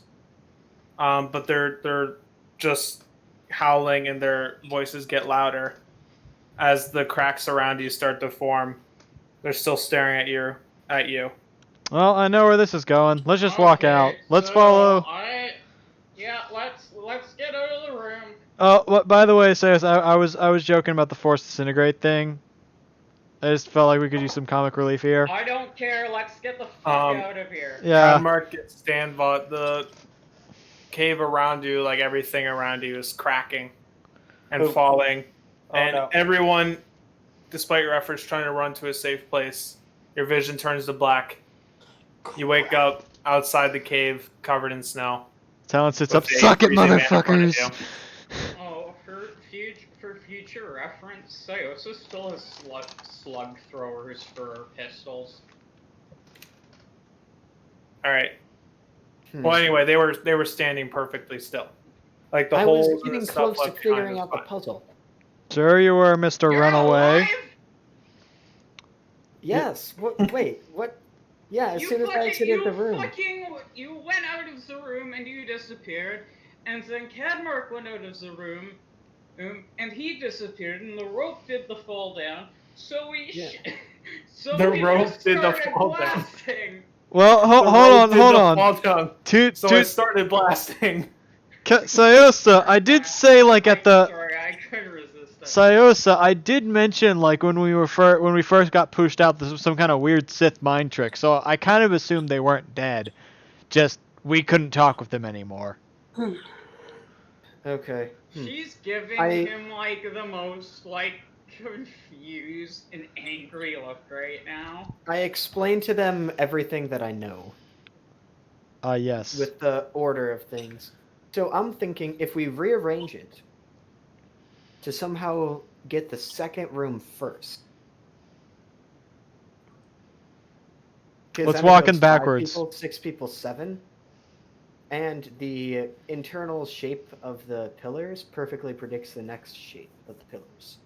but they're just howling, and their voices get louder as the cracks around you start to form. They're still staring at you. Well, I know where this is going. Let's just walk Okay, out. Let's so follow. Let's get out of the room. Oh, by the way, Sayos, I was joking about the force disintegrate thing. I just felt like we could use some comic relief here. I don't care. Let's get the fuck out of here. Yeah. Cadmark gets Stanbot. The cave around you, like everything around you, is cracking and Oh. falling, Oh, and no. everyone, despite your efforts trying to run to a safe place, your vision turns to black. You wake up outside the cave, covered in snow. Talon sits with up. a Suck it, freezing man in front of motherfuckers! you. Oh, for future reference, Sayosa still has slug throwers for her pistols. All right. Hmm. Well, anyway, they were standing perfectly still. Like the I holes was and the getting stuff close to left behind figuring was out the fine. puzzle. Sure you were, Mr. You're Runaway. alive? Yes. What? Wait. What? Yeah. As soon as I exited the room. You went out of the room and you disappeared, and then Cadmark went out of the room, and he disappeared, and the rope did the fall down. So we, Yeah. so The we rope just did the started fall down. blasting. Well, The hold rope on, did hold the on. fall down, Toot, so I toot. started blasting. Sayosa, I did say like at the. Sorry, I couldn't resist that. Sayosa, I did mention like when we first got pushed out, this was some kind of weird Sith mind trick. So I kind of assumed they weren't dead, just we couldn't talk with them anymore. Okay. She's giving him like the most like confused and angry look right now. I explained to them everything that I know Yes. with the order of things. So I'm thinking if we rearrange it to somehow get the second room first. 'Cause Let's then it walk goes in 5 backwards. People, 6 people, 7. And the internal shape of the pillars perfectly predicts the next shape of the pillars.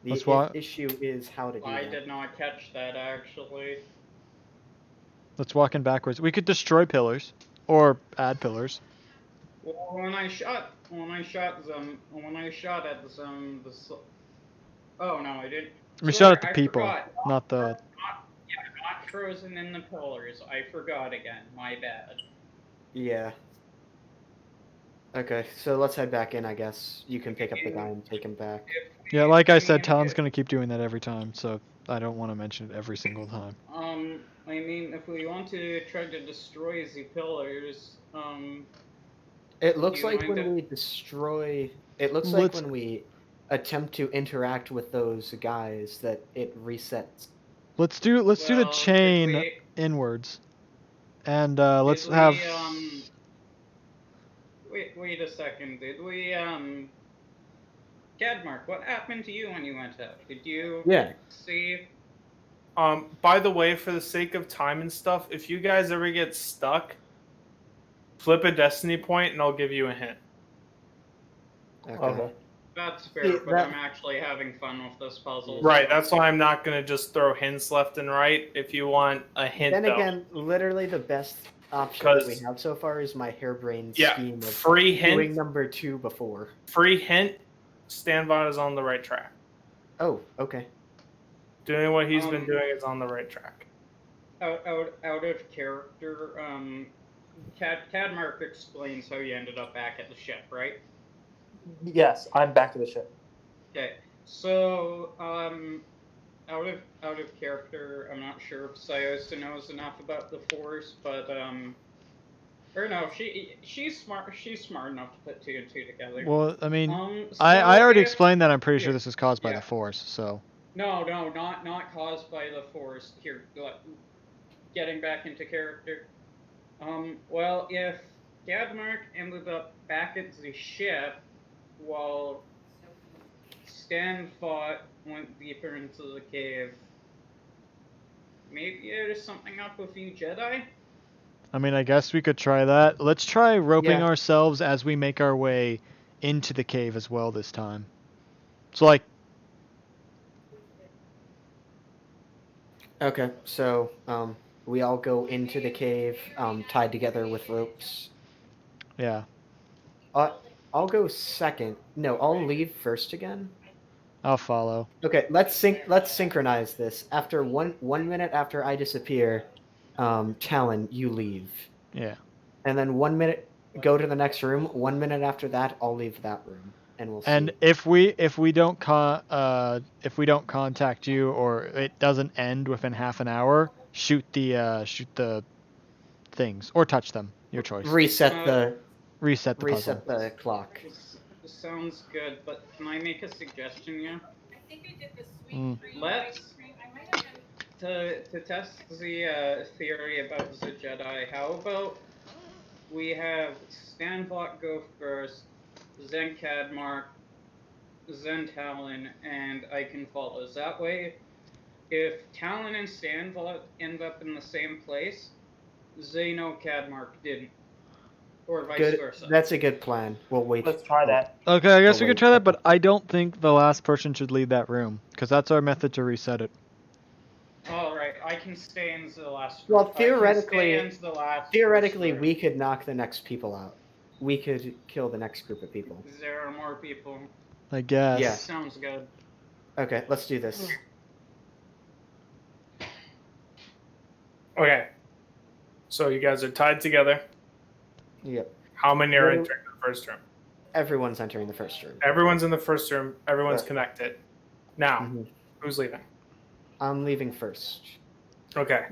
Let's The walk. issue is how to do I that. did not catch that actually. Let's walk in backwards. We could destroy pillars, or add pillars. Well, when I shot at them, oh no, I didn't. We Sorry, shot at the I people, forgot. not the. Not frozen in the pillars. I forgot again. My bad. Yeah. Okay, so let's head back in, I guess. You can pick up the guy and take him back. Yeah, like I said, Talon's gonna keep doing that every time, so I don't want to mention it every single time. I mean, if we want to try to destroy the pillars, It looks you like mind when if- we destroy... It looks Let's- like when we attempt to interact with those guys that it resets. Let's do the Well, did chain we- inwards, and let's Did have. Wait a second. Did we Cadmark, what happened to you when you went up? Did you Yeah. see? By the way, for the sake of time and stuff, if you guys ever get stuck, flip a destiny point and I'll give you a hint. Okay. That's fair, See, but that- I'm actually having fun with this puzzle. Right, so- that's why I'm not going to just throw hints left and right. If you want a hint, Then though. again, literally the best option that we 'Cause- have so far is my harebrained Yeah, scheme of free doing hint. number 2 before. Free hint. Stanbot is on the right track. Oh, okay. Doing what he's been Um, doing is on the right track. Out of character, Cadmark explains how you ended up back at the ship, right? Yes, I'm back to the ship. Okay, so out of character, I'm not sure if Sayosa knows enough about the Force, but or no, she's smart. She's smart enough to put 2 and 2 together. Well, I mean, So I already if- explained that I'm pretty sure yeah, this is caused by yeah. the Force. So No, not caused by the Force. Here, getting back into character. Well, if Gadmark ended up back at the ship while Stanford went deeper into the cave, maybe there's something up with you Jedi? I mean, I guess we could try that. Let's try roping Yeah. ourselves as we make our way into the cave as well this time. So like, Okay, so we all go into the cave, tied together with ropes. yeah. I'll go second. No, I'll leave first again. I'll follow. Okay, let's synchronize this. After one minute after I disappear, Talon, you leave. Yeah. And then 1 minute, go to the next room. 1 minute after that, I'll leave that room, and we'll see. And if we don't contact you or it doesn't end within half an hour, shoot the things or touch them. Your choice. reset the Reset the puzzle. reset the clock. This sounds good, but can I make a suggestion here? Mm. Let's to test the theory about the Jedi. How about we have Stanbot go first, Zen Cadmark, Zen Talon, and I can follow. That way, if Talon and Stanbot end up in the same place, they know Cadmark didn't, or vice Good. versa. That's a good plan. We'll wait. Let's try that. Okay, I guess Oh, we could wait. try that, but I don't think the last person should leave that room because that's our method to reset it. All right, I can stay in the last. Well, I can theoretically- stay in the last Theoretically, first we could knock the next people out. We could kill the next group of people. room. There are more people. I guess. Yeah. Sounds good. Okay, let's do this. Okay. So you guys are tied together. Yep. How many are Well- entering the first room? Everyone's entering the first room. Everyone's in the first room. Everyone's Right. connected. Now, Mhm. who's leaving? I'm leaving first. Okay.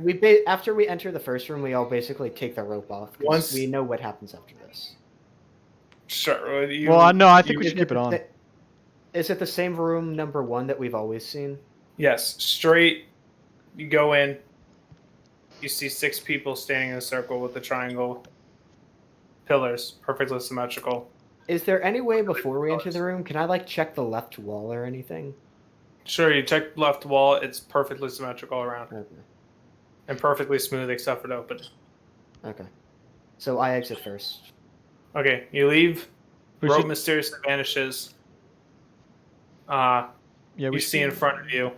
After we enter the first room, we all basically take the rope off. 'Cause Once- we know what happens after this. Sure. No, I think we you- should keep it on. Is it the same room number 1 that we've always seen? Yes. Straight. You go in. You see 6 people standing in a circle with the triangle pillars, perfectly symmetrical. Is there any way before we enter the room, can I check the left wall or anything? Sure. You check left wall. It's perfectly symmetrical around Okay. and perfectly smooth except for the open. Okay. So I exit first. Okay. You leave. We Rope should- mysteriously vanishes. Yeah, You we see in front of you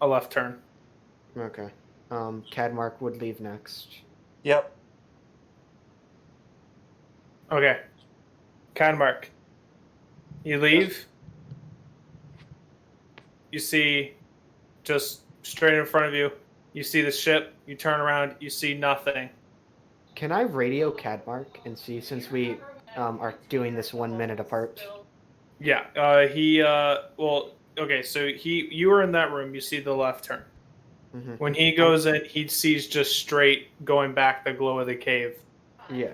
a left turn. Okay. Cadmark would leave next. Yep. Okay. Cadmark. You leave. You see just straight in front of you. You see the ship. You turn around. You see nothing. Can I radio Cadmark and see, since we are doing this 1 minute apart? Yeah. Well, okay, so you were in that room. You see the left turn. Hmm. When he goes in, he sees just straight going back the glow of the cave. Yeah.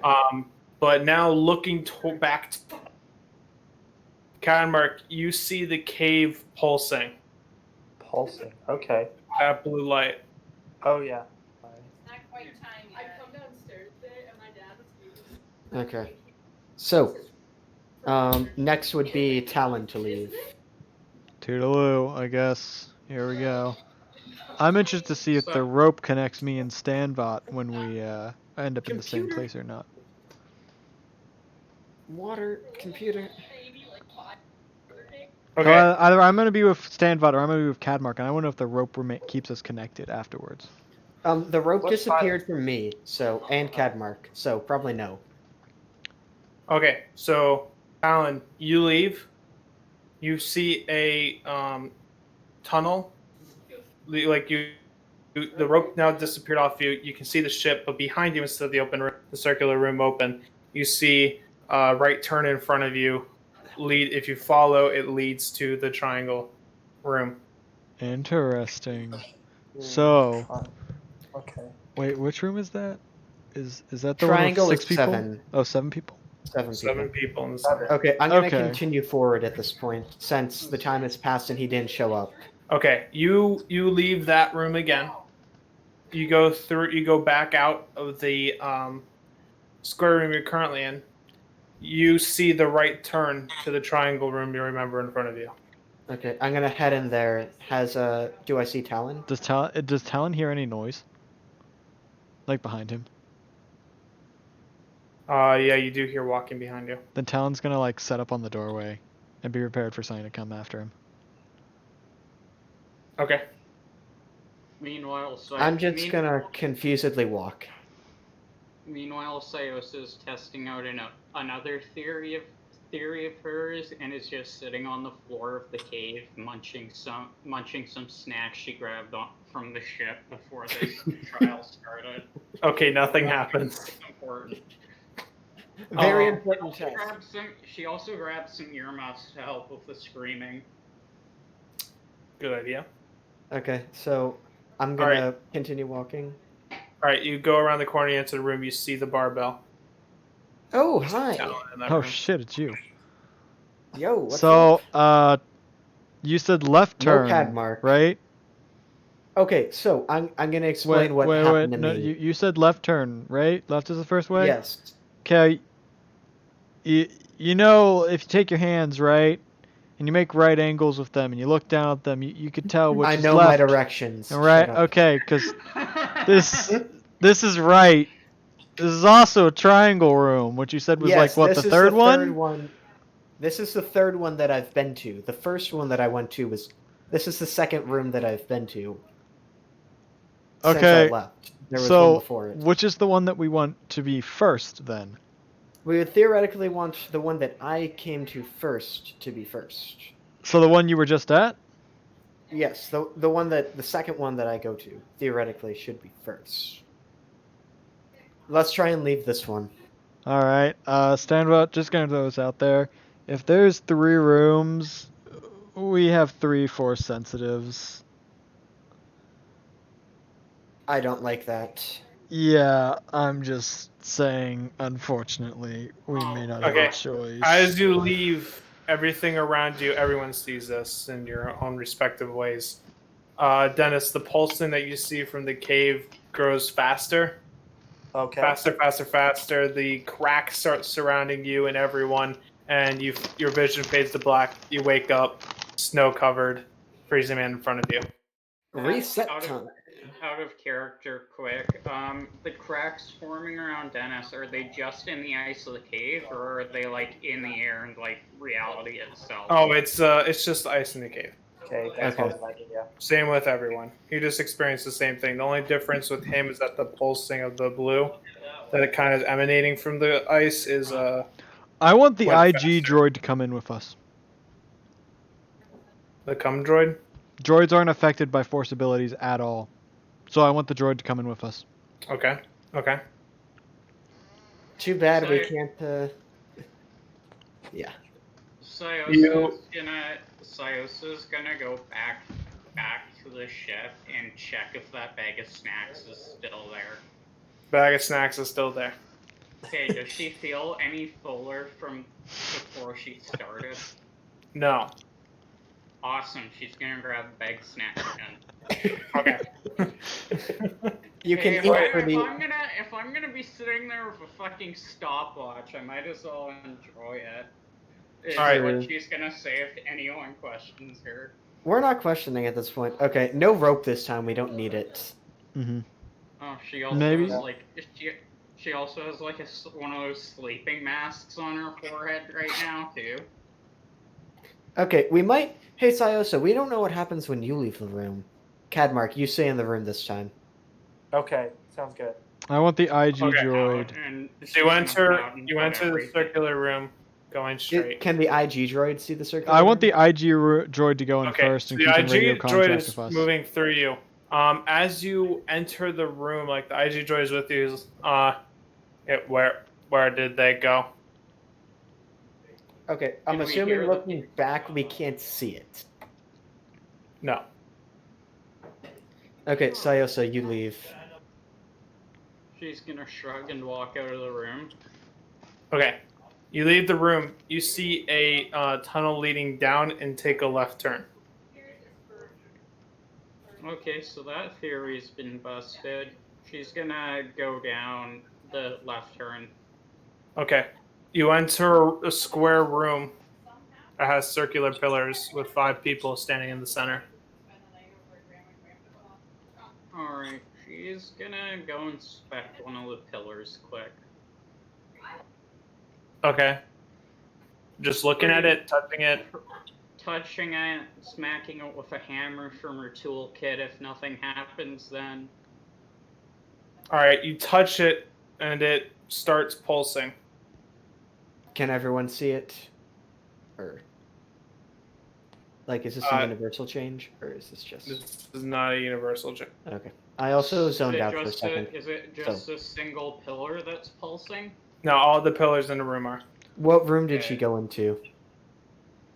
But now looking back, Cadmark, you see the cave pulsing. Pulsing. Okay. That blue light. Oh yeah. Alright. Not quite time yet. I come downstairs today and my dad was leaving. Okay. So, next would be Talon to leave. Toodaloo, I guess. Here we go. I'm interested to see if the rope connects me and Stanbot when we end up in the same Computer. place or not. Water, computer. Okay. Either I'm gonna be with Stanbot or I'm gonna be with Cadmark, and I wonder if the rope keeps us connected afterwards. The rope What's disappeared from me, so and Cadmark, so probably no. Okay, so Alan, you leave. You see a tunnel. Like the rope now disappeared off you. You can see the ship, but behind you, instead of the open room, the circular room open, you see right turn in front of you. If you follow, it leads to the triangle room. Interesting. So, Okay. wait, which room is that? Is that the Triangle one with 6 is people? 7. Oh, 7 people. 7 people. 7 people in the center. Okay, I'm gonna Okay. continue forward at this point since the time has passed and he didn't show up. Okay, you leave that room again. You go back out of the square room you're currently in. You see the right turn to the triangle room you remember in front of you. Okay, I'm gonna head in there. Do I see Talon? Does Talon hear any noise? Like behind him? Yeah, you do hear walking behind you. Then Talon's gonna like set up on the doorway and be prepared for something to come after him. Okay. Meanwhile, I'm just gonna confusedly walk. Meanwhile, Sios is testing out another theory of hers, and is just sitting on the floor of the cave, munching some snacks she grabbed from the ship before the trial started. Okay, nothing happens. Important. Very Oh. important test. She also grabbed some earmuffs to help with the screaming. Good idea. Okay, so I'm gonna continue walking. All right, you go around the corner, you enter the room, you see the barbell. Oh, hi. Talon in that Oh room. shit, it's you. Yo, what's So, up? you said left No turn, Cadmark. right? Okay, so I'm gonna explain what wait, happened to no, me. you said left turn, right? Left is the first way? Yes. Okay. You know, if you take your hands, right, and you make right angles with them, and you look down at them, you could tell which I is know left. my directions. And right, Shut up. okay, because this is right. This is also a triangle room, which you said was Yes, like what, this the is third the one? third one. This is the third one that I've been to. The first one that I went to was. This is the second room that I've been to. Since Okay, I left. There was so one before it. which is the one that we want to be first then? We would theoretically want the one that I came to first to be first. So the one you were just at? Yes, the second one that I go to theoretically should be first. Let's try and leave this one. All right, Stanbot, just gonna throw this out there. If there's 3 rooms, we have 3 force sensitives. I don't like that. Yeah, I'm just saying, unfortunately, we may not have Okay. a choice. As you leave, everything around you, everyone sees this in your own respective ways. Dennis, the pulsing that you see from the cave grows faster. Okay. Faster. The cracks start surrounding you and everyone, and your vision fades to black. You wake up, snow-covered, freezing man in front of you. Reset Out of- time. Out of character, quick. The cracks forming around Dennis, are they just in the ice of the cave, or are they like in the air and like reality itself? Oh, it's just ice in the cave. Okay, that's Okay. all I like, yeah. Same with everyone. You just experience the same thing. The only difference with him is that the pulsing of the blue, that it kind of is emanating from the ice, is I want the Went IG faster. droid to come in with us. the cum droid. Droids aren't affected by force abilities at all. So I want the droid to come in with us. Okay. Too bad we So- can't. Yeah. Sios is gonna go back to the ship and check if that bag of snacks is still there. Bag of snacks is still there. Okay, does she feel any fuller from before she started? No. Awesome. She's gonna grab a bag snack again. Okay. You can Hey, eat for the. if I'm gonna be sitting there with a fucking stopwatch, I might as well enjoy it. Is Alright. what she's gonna say if anyone questions her. We're not questioning at this point. Okay, no rope this time. We don't need it. Mm-hmm. Oh, she also Maybe. has like she also has like one of those sleeping masks on her forehead right now too. Okay, we might. Hey, Sayosa, we don't know what happens when you leave the room. Cadmark, you stay in the room this time. Okay, sounds good. I want the IG Okay. droid. And So you enter the circular room, going straight. Can the IG droid see the circle? I want the IG droid to go in Okay, first so and the keep in radio IG droid contact is with us. moving through you. As you enter the room, like the IG droid is with you. Where did they go? Okay, I'm Can we assuming hear looking back, we can't see it. No. Okay, Sayosa, you leave. She's gonna shrug and walk out of the room. Okay. You leave the room. You see a tunnel leading down and take a left turn. Okay, so that theory's been busted. She's gonna go down the left turn. Okay. You enter a square room that has circular pillars with 5 people standing in the center. Alright, she's gonna go inspect one of the pillars quick. Okay. Just looking at it, touching it. Touching it, smacking it with a hammer from her toolkit. If nothing happens, then Alright, you touch it and it starts pulsing. Can everyone see it? Or like, is this a universal change, or is this just? This is not a universal change. Okay. I also zoned out for a second. Is it just a single pillar that's pulsing? No, all the pillars in the room are. What room did she go into?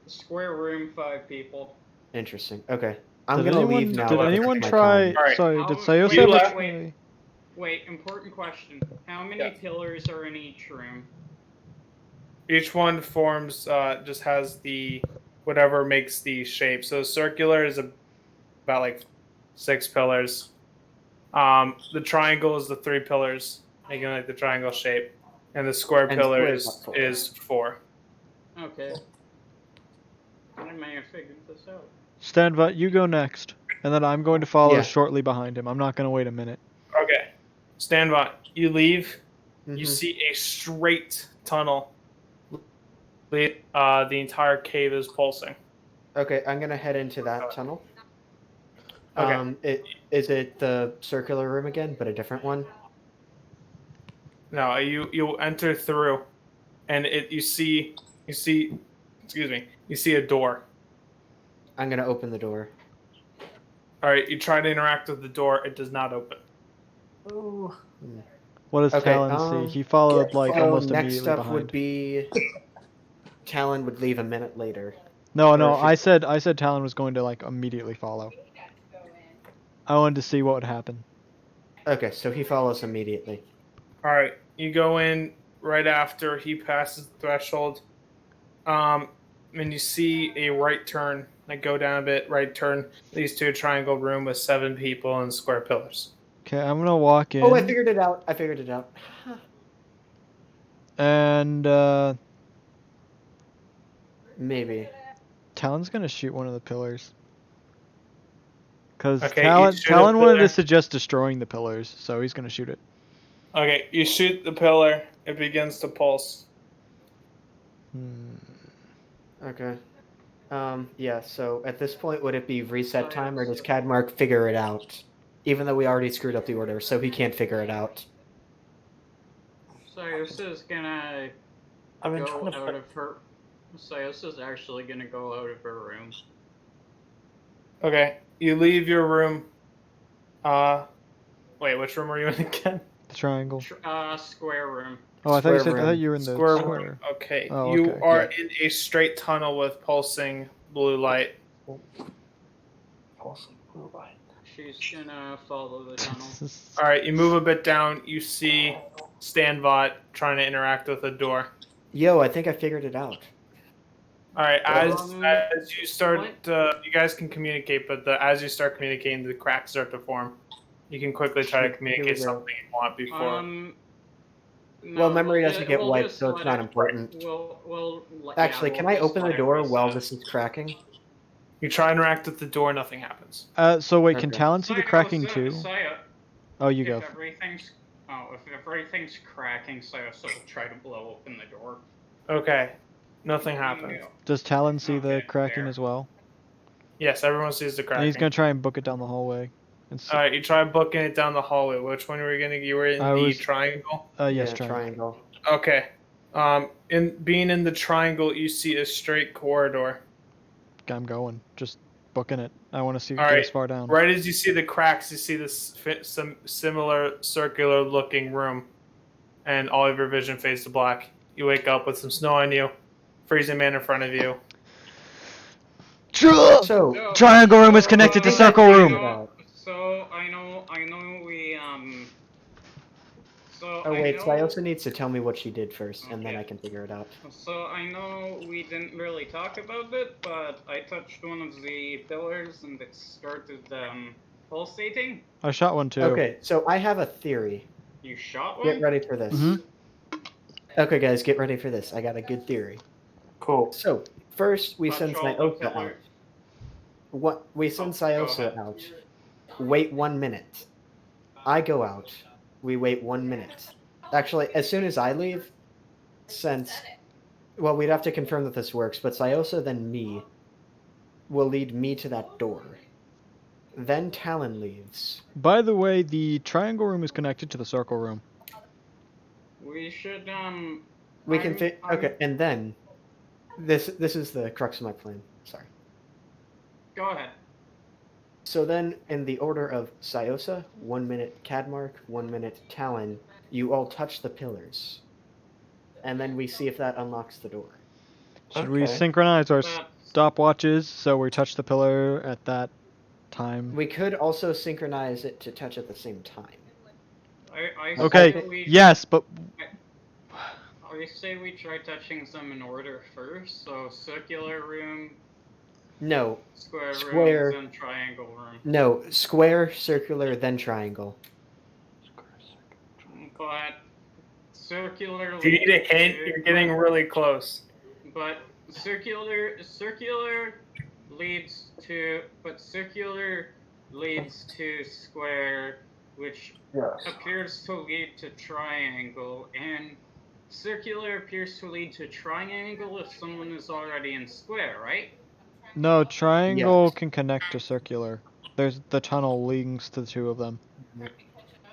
Square room, 5 people. Interesting. Okay. I'm gonna leave now. Did anyone try? Alright. Sorry, did Sayosa You ever left- try? Wait, important question. How many Yeah. pillars are in each room? Each one forms, just has the whatever makes the shape. So circular is about like 6 pillars. The triangle is the 3 pillars, making like the triangle shape, and the square And pillar square is 4. Okay. I may have figured this out. Stanvat, you go next, and then I'm going to follow Yeah. shortly behind him. I'm not going to wait a minute. Okay. Stand by. You leave. Mhm. You see a straight tunnel. The entire cave is pulsing. Okay, I'm gonna head into that tunnel. Okay. Is it the circular room again, but a different one? No, you enter through, and you see a door. I'm gonna open the door. All right, you try to interact with the door. It does not open. Ooh. What does Okay, Talon see? He followed like So almost next immediately up behind. would be Talon would leave a minute later. No, or I should- said Talon was going to like immediately follow. I wanted to see what would happen. Okay, so he follows immediately. All right, you go in right after he passes the threshold. And you see a right turn. Like go down a bit, right turn. Leads to a triangle room with 7 people and square pillars. Okay, I'm gonna walk in. Oh, I figured it out. And Maybe. Talon's gonna shoot one of the pillars. Because Okay, Talon you shoot a wanted pillar. to suggest destroying the pillars, so he's gonna shoot it. Okay, you shoot the pillar. It begins to pulse. Okay. Yeah, so at this point, would it be reset time, or does Cadmark figure it out? Even though we already screwed up the order, so he can't figure it out. Sayosa's gonna I've been go trying to. out of her. Sayosa's actually gonna go out of her room. Okay, you leave your room. Wait, which room are you in again? The triangle. Square room. Oh, I thought you Square said. I thought room. you were in the Square square. room. Okay, Oh, you okay. are in a straight tunnel with pulsing blue light. Awesome. Blue light. She's gonna follow the tunnel. All right, you move a bit down. You see Stanbot trying to interact with a door. Yo, I think I figured it out. All right, Um, as you start, you guys can communicate, but as you start communicating, the cracks start to form. You can quickly try to Here we communicate go. something you want before. Well, memory doesn't get we'll wiped, just so it's let not it- important. Actually, can I open the door while this is cracking? You try and interact with the door, nothing happens. So wait, can Okay. Talon see the cracking too? Oh, you go. If everything's cracking, so will try to blow open the door. Okay, nothing happens. Does Talon see the Okay, cracking fair. as well? Yes, everyone sees the And cracking. he's gonna try and book it down the hallway. And All right, you try booking it down the hallway. Which one were you gonna? You were in I the was- triangle. yes, Yeah, triangle. Okay. In being in the triangle, you see a straight corridor. I'm going. Just booking it. I want to see All get right. as far down. Right as you see the cracks, you see this some similar circular-looking room, and all of your vision fades to black. You wake up with some snow on you, freezing man in front of you. So, Triangle room is connected to circle room. I know we So oh I wait, know, so I also needs to tell me what she did first, and then Okay. I can figure it out. So I know we didn't really talk about it, but I touched one of the pillars and it started pulsating. I shot one too. Okay, so I have a theory. You shot Get one? ready for this. Mhm. Okay, guys, get ready for this. I got a good theory. Cool. So, first we Touch send all the Syosa out. pillars. What we send Oh, go Syosa ahead. out. Wait 1 minute. I go out. We wait 1 minute. Actually, as soon as I leave, since well, we'd have to confirm that this works, but Syosa then me will lead me to that door. Then Talon leaves. By the way, the triangle room is connected to the circle room. We should We can okay, and then this is the crux of my plan. Sorry. Go ahead. So then, in the order of Syosa, 1 minute Cadmark, 1 minute Talon, you all touch the pillars. And then we see if that unlocks the door. Should we Okay. synchronize our That's- stopwatches so we touch the pillar at that time? We could also synchronize it to touch at the same time. I Okay, say we, yes, but I say we try touching them in order first. So circular room, No, square Square. room, then triangle room. no, square, circular, then triangle. But circular. If you need a hint, you're getting really close. But circular leads to square, which Yes. appears to lead to triangle, and circular appears to lead to triangle if someone is already in square, right? no, triangle Yes. can connect to circular. There's the tunnel links to the two of them.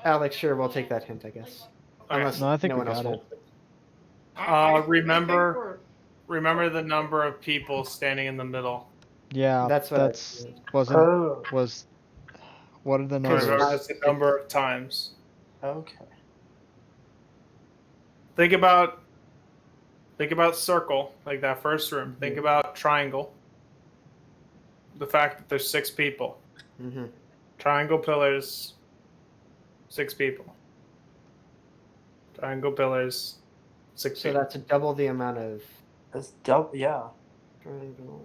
Alex, sure, we'll take that hint, I guess. Okay. Unless No, I think no we one else got it. will. I remember- think we're- Remember the number of people standing in the middle. That's Yeah, what that's wasn't was. What are the Because numbers? Remember the number of times. Okay. Think about circle, like that first room. Think about triangle. The fact that there's 6 people. Mm-hmm. Triangle pillars, 6 people. Triangle pillars, 6 So people. that's double the amount of That's double. Yeah. triangle.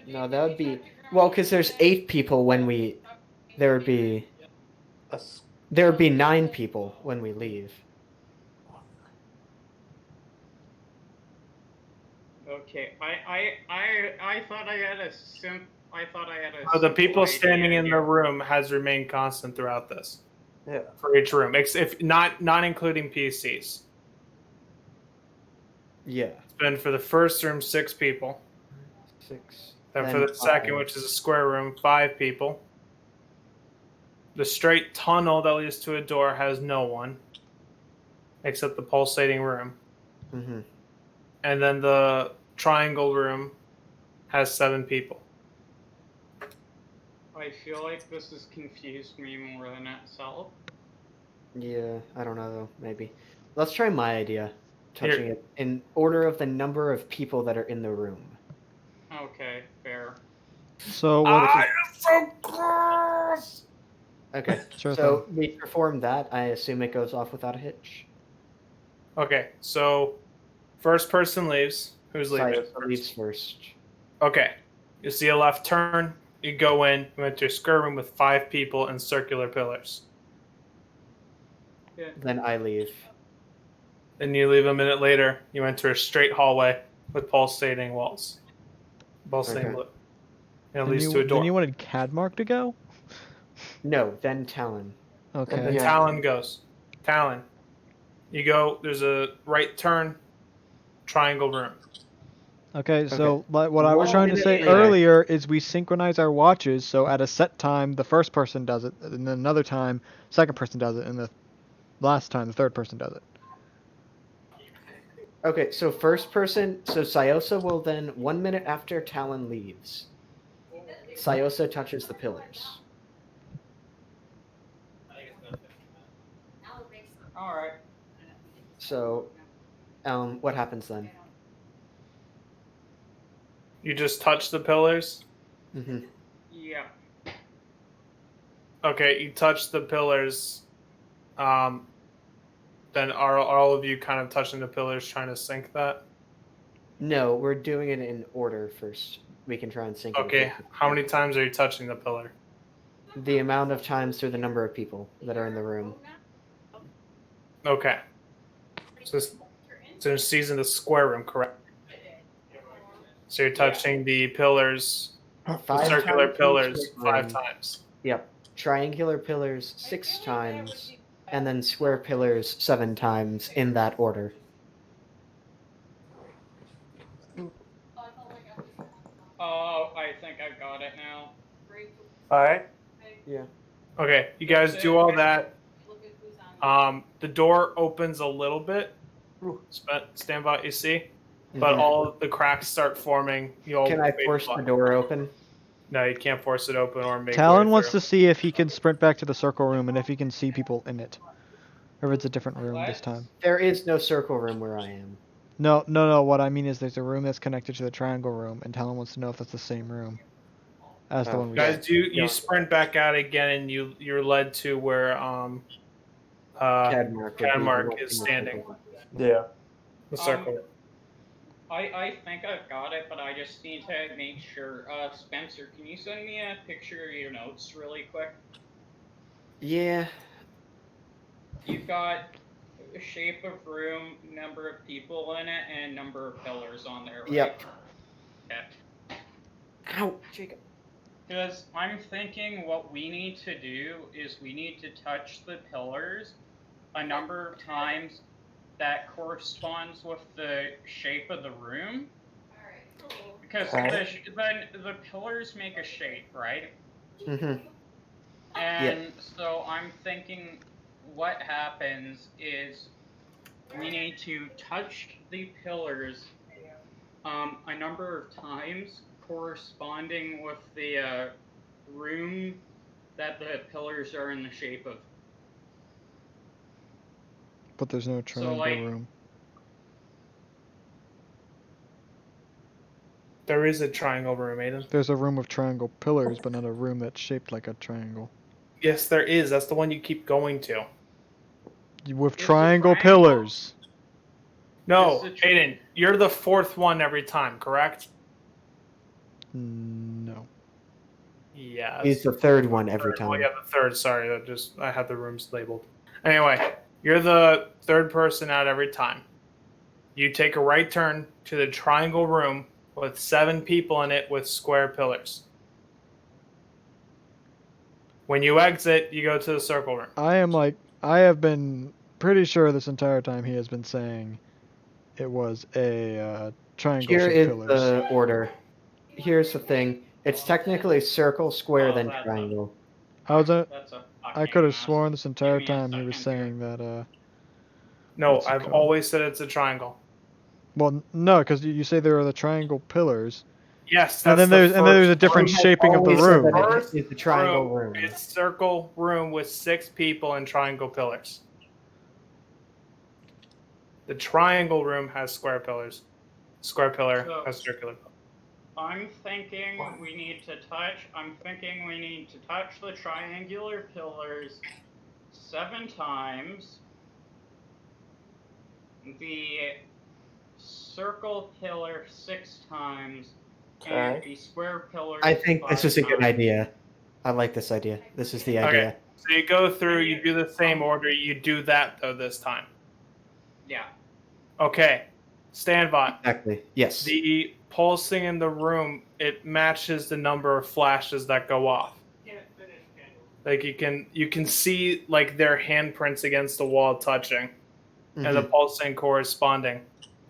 No, that would be well, because there's 8 people when we. There would be 9 people when we leave. Okay, I thought I had a So the people simple standing idea in the here. room has remained constant throughout this Yeah. for each room, if not including PCs. Yeah. It's been for the first room 6 people. 6. Then for the second, which is a square room, 5 people. The straight tunnel that leads to a door has no one, except the pulsating room. Mm-hmm. And then the triangle room has 7 people. I feel like this has confused me more than itself. Yeah, I don't know though. Maybe. Let's try my idea. Touching it in order of the number of people that are in the room. Okay, fair. So what? so close! Okay. Sure So we perform that. I assume it goes off without a hitch. Okay, so first person leaves, Who's leaving? Sayosa leaves first. Okay. You see a left turn. You go in. You enter a square room with 5 people and circular pillars. Then I leave. Then you leave a minute later. You enter a straight hallway with pulsating walls. Pulsating Okay. blue. And it Then leads to a door. then you wanted Cadmark to go? No, then Talon. Okay. Then Yeah. Talon goes. Talon. You go. There's a right turn. Triangle room. Okay, so what I was 1 trying to minute say later. earlier is we synchronize our watches, so at a set time, the first person does it, and then another time, second person does it, and the last time, the third person does it. Okay, so first person. So Sayosa will then 1 minute after Talon leaves. Sayosa touches the pillars. All right. So, what happens then? You just touch the pillars. Hmm. Yeah. Okay, you touch the pillars. Then are all of you kind of touching the pillars, trying to sync that? No, we're doing it in order first. We can try and sync it. Okay, how many times are you touching the pillar? The amount of times through the number of people that are in the room. Okay. So it's season the square room, correct? So you're touching the pillars, the 5 circular times pillars, in the 5 room. times. Yep. Triangular pillars 6 times, and then square pillars 7 times in that order. Oh, I think I've got it now. All right. Yeah. Okay, you guys do all that. The door opens a little bit. Stand by, you see? But Mhm. all of the cracks start forming. Can I force the door open? No, you can't force it open or make Talon way wants through. to see if he can sprint back to the circle room and if he can see people in it. Or if it's a different room this time. There is no circle room where I am. No, what I mean is there's a room that's connected to the triangle room, and Talon wants to know if that's the same room as the Oh. one we Guys, saw. you sprint back out again, and you're led to where Cadmark would be Cadmark the is one standing. Yeah. The circle. I think I've got it, but I just need to make sure. Spencer, can you send me a picture of your notes really quick? Yeah. You've got a shape of room, number of people in it, and number of pillars on there, right? Yep. Okay. Ow, Jacob. Because I'm thinking what we need to do is we need to touch the pillars a number of times that corresponds with the shape of the room. Because then the pillars make a shape, right? Mm-hmm. And so I'm thinking what happens is we need to touch the pillars a number of times corresponding with the room that the pillars are in the shape of. But there's no triangle room. There is a triangle room, Aiden. There's a room with triangle pillars, but not a room that's shaped like a triangle. Yes, there is. That's the one you keep going to. With triangle pillars. No, Aiden, you're the 4th one every time, correct? No. Yeah. He's the 3rd one every time. Well, yeah, the 3rd. Sorry, I had the rooms labeled. Anyway, you're the 3rd person out every time. You take a right turn to the triangle room with 7 people in it with square pillars. When you exit, you go to the circle room. I have been pretty sure this entire time he has been saying it was a triangle Here with is pillars. the order. Here's the thing. It's technically circle, square, then triangle. How's that? I could have sworn this entire time he was saying that. No, I've always said it's a triangle. Well, no, because you say there are the triangle pillars. Yes, and that's then there's a different shaping of the room. It's the triangle room. It's circle room with 6 people and triangle pillars. The triangle room has square pillars. Square pillar has circular pillars. I'm thinking we need to touch the triangular pillars 7 times. The circle pillar 6 times, and Okay. the square pillar. I think this 5 is a good times. idea. I like this idea. This is the idea. Okay. So you go through, you do the same order, you do that though this time. Yeah. Okay. Stanbot. Exactly. Yes. The pulsing in the room, it matches the number of flashes that go off. Like you can see like their handprints against the wall touching, and the pulsing corresponding,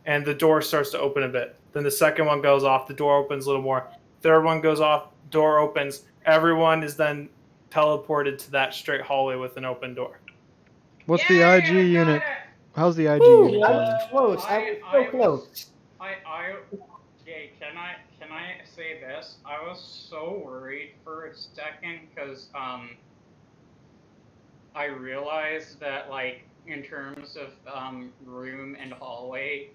and the door starts to open a bit. Then the second one goes off, the door opens a little more. Third one goes off, door opens. Everyone is then teleported to that straight hallway with an open door. What's Yay, the I IG got unit? it! How's the IG Woo, unit I doing? was close. I was so close. Okay, can I say this? I was so worried for a second because I realized that like in terms of room and hallway,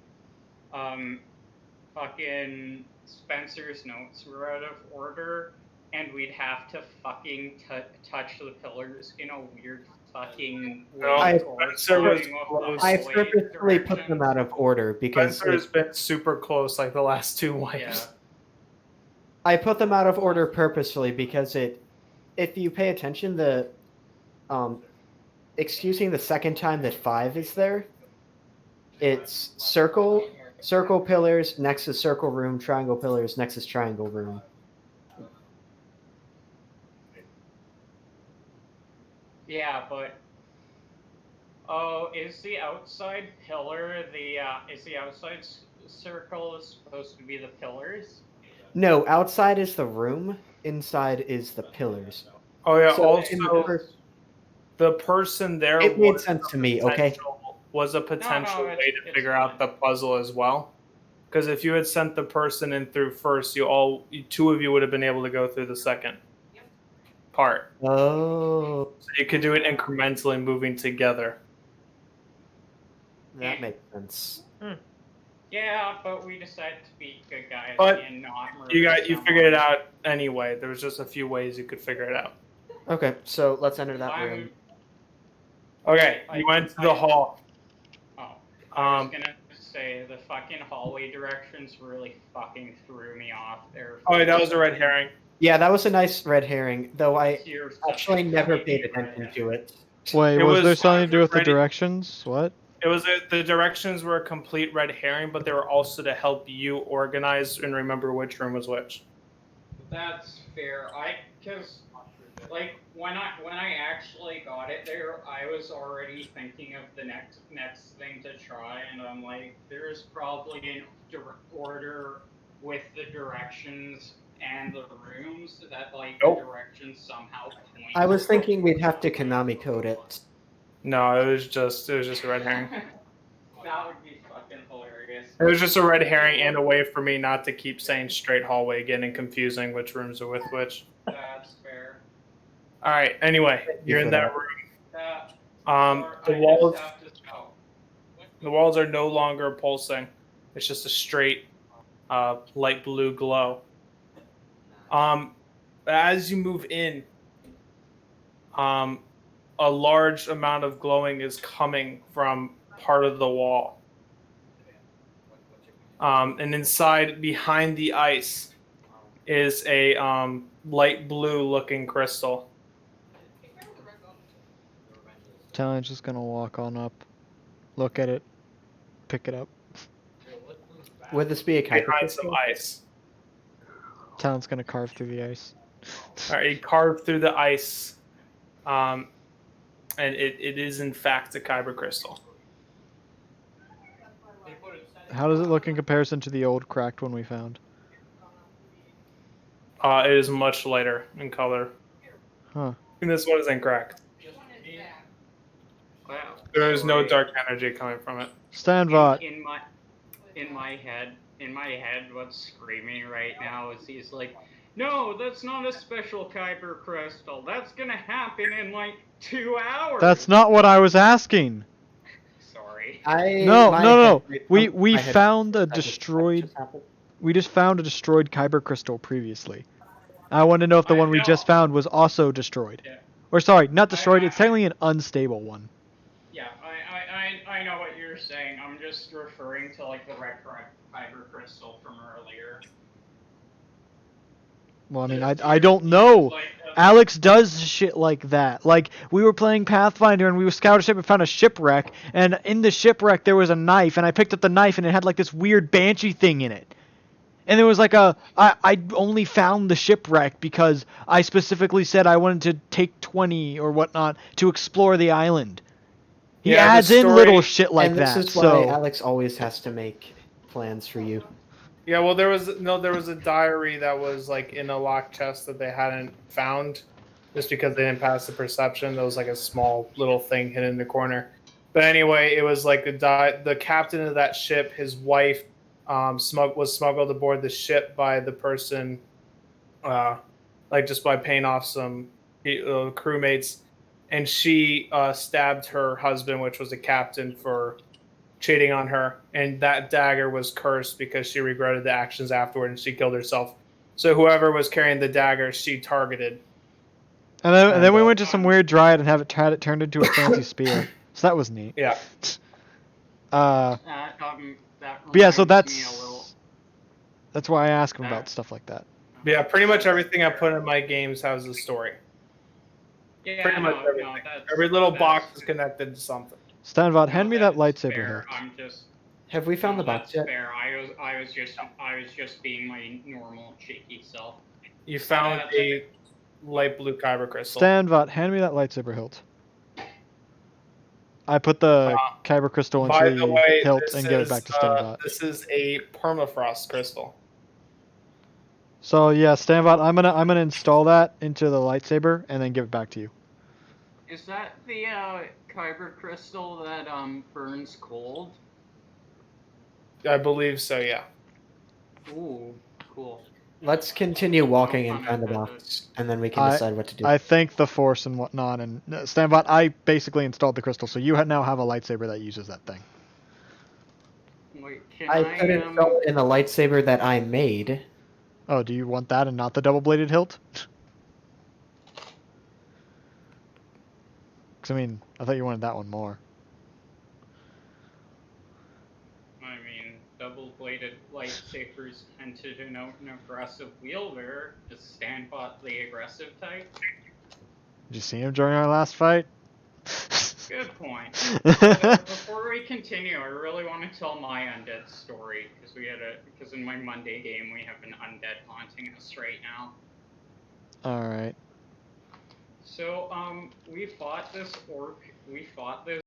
fucking Spencer's notes were out of order, and we'd have to fucking touch the pillars in a weird fucking way. I purposely put them out of order because Spencer has been super close like the last 2 wipes. Yeah. I put them out of order purposefully because if you pay attention, excusing the second time that 5 is there, it's circle pillars, next is circle room, triangle pillars, next is triangle room. Yeah, but is the outside pillar is the outside circle supposed to be the pillars? No, outside is the room, inside is the pillars. Oh yeah. So in the Also, first- the person there It made was sense a to me, okay? was a potential it's- way to it's figure fine. out the puzzle as well. Because if you had sent the person in through first, two of you would have been able to go through the second part. Oh, So you could do it incrementally, moving together. that makes sense. Yeah, but we decided to be good guys But and not murder You someone. figured it out anyway. There was just a few ways you could figure it out. Okay, so let's enter that room. Okay, you went to the hall. Oh, I was Um, gonna say the fucking hallway directions really fucking threw me off there. Oh, that was a red herring. Yeah, that was a nice red herring, though I You're actually such a never fucking paid red attention herring. to it. Wait, It was was there something to do with the ready- directions? What? It was the directions were a complete red herring, but they were also to help you organize and remember which room was which. That's fair. Because like when I actually got it there, I was already thinking of the next thing to try, and I'm like, there's probably an order with the directions and the rooms that like Nope. the directions somehow point. I was thinking we'd have to Konami code it. No, it was just a red herring. That would be fucking hilarious. It was just a red herring and a way for me not to keep saying straight hallway again and confusing which rooms are with which. That's fair. All right. Anyway, you're in for that that. room. Or The I walls just have to go. the walls are no longer pulsing. It's just a straight light blue glow. As you move in, a large amount of glowing is coming from part of the wall. And inside, behind the ice, is a light blue looking crystal. Talon's just gonna walk on up, look at it, pick it up. Would this be a Kuiper Behind some crystal? ice. Talon's gonna carve through the ice. Alright, you carve through the ice. And it is in fact a kyber crystal. How does it look in comparison to the old cracked one we found? It is much lighter in color. Huh. And this one isn't cracked. Wow. There is no Sorry. dark energy coming from it. Stanbot. In my head, what's screaming right now is he's like, no, that's not a special Kyber crystal. That's gonna happen in like 2 hours. That's not what I was asking. Sorry. No. We my head- found a that just destroyed. happened. We just found a destroyed kyber crystal previously. I want to know if the one we just found was also destroyed. Yeah. Or sorry, not destroyed. It's technically an unstable one. Yeah, I know what you're you're saying. I'm just referring to like the red kyber crystal from earlier. Well, I mean, I don't know. Like, Alex does shit like that. Like, we were playing Pathfinder and we scouted a ship and found a shipwreck, and in the shipwreck there was a knife, and I picked up the knife and it had like this weird banshee thing in it. And there was like I only found the shipwreck because I specifically said I wanted to take 20 or whatnot to explore the island. He Yeah, the adds in story- little shit like and this that. is why So Alex always has to make plans for you. Yeah, well, there was a diary that was like in a locked chest that they hadn't found, just because they didn't pass the perception. There was like a small little thing hidden in the corner. But anyway, it was like the captain of that ship, his wife, was smuggled aboard the ship by the person, like just by paying off some crewmates, and she stabbed her husband, which was a captain, for cheating on her, and that dagger was cursed because she regretted the actions afterward and she killed herself. So whoever was carrying the dagger, she targeted. and then we went to some weird dryad and had it turned into a fancy spear. So that was neat. Yeah. that But yeah, so reminds me a little. that's why I ask him about stuff like that. Yeah, pretty much everything I put in my games has a story. Yeah, Pretty much everything. Every little box is connected to something. Stanvod, hand me that lightsaber fair. hilt. I'm just. Have we found the box That's yet? fair. I was just being my normal cheeky self. You found a light blue kyber crystal. Stanvod, hand me that lightsaber hilt. I put the kyber crystal into By the way, hilt this and give it is, back to Stanvod. This is a permafrost crystal. So yeah, Stanvod, I'm gonna install that into the lightsaber and then give it back to you. Is that the kyber crystal that burns cold? I believe so, yeah. Ooh, cool. Let's continue walking and find the box, and then we can decide what to do. I thank the Force and whatnot, and Stanbot, I basically installed the crystal, so you now have a lightsaber that uses that thing. Wait, can I could install it in the lightsaber that I made. Oh, do you want that and not the double-bladed hilt? Because, I mean, I thought you wanted that one more. I mean, double-bladed lightsabers tend to denote an aggressive wielder. Is Stanbot the aggressive type? Did you see him during our last fight? Good point. Before we continue, I really want to tell my undead story because in my Monday game we have an undead haunting us right now. All right. So we fought this orc. We fought this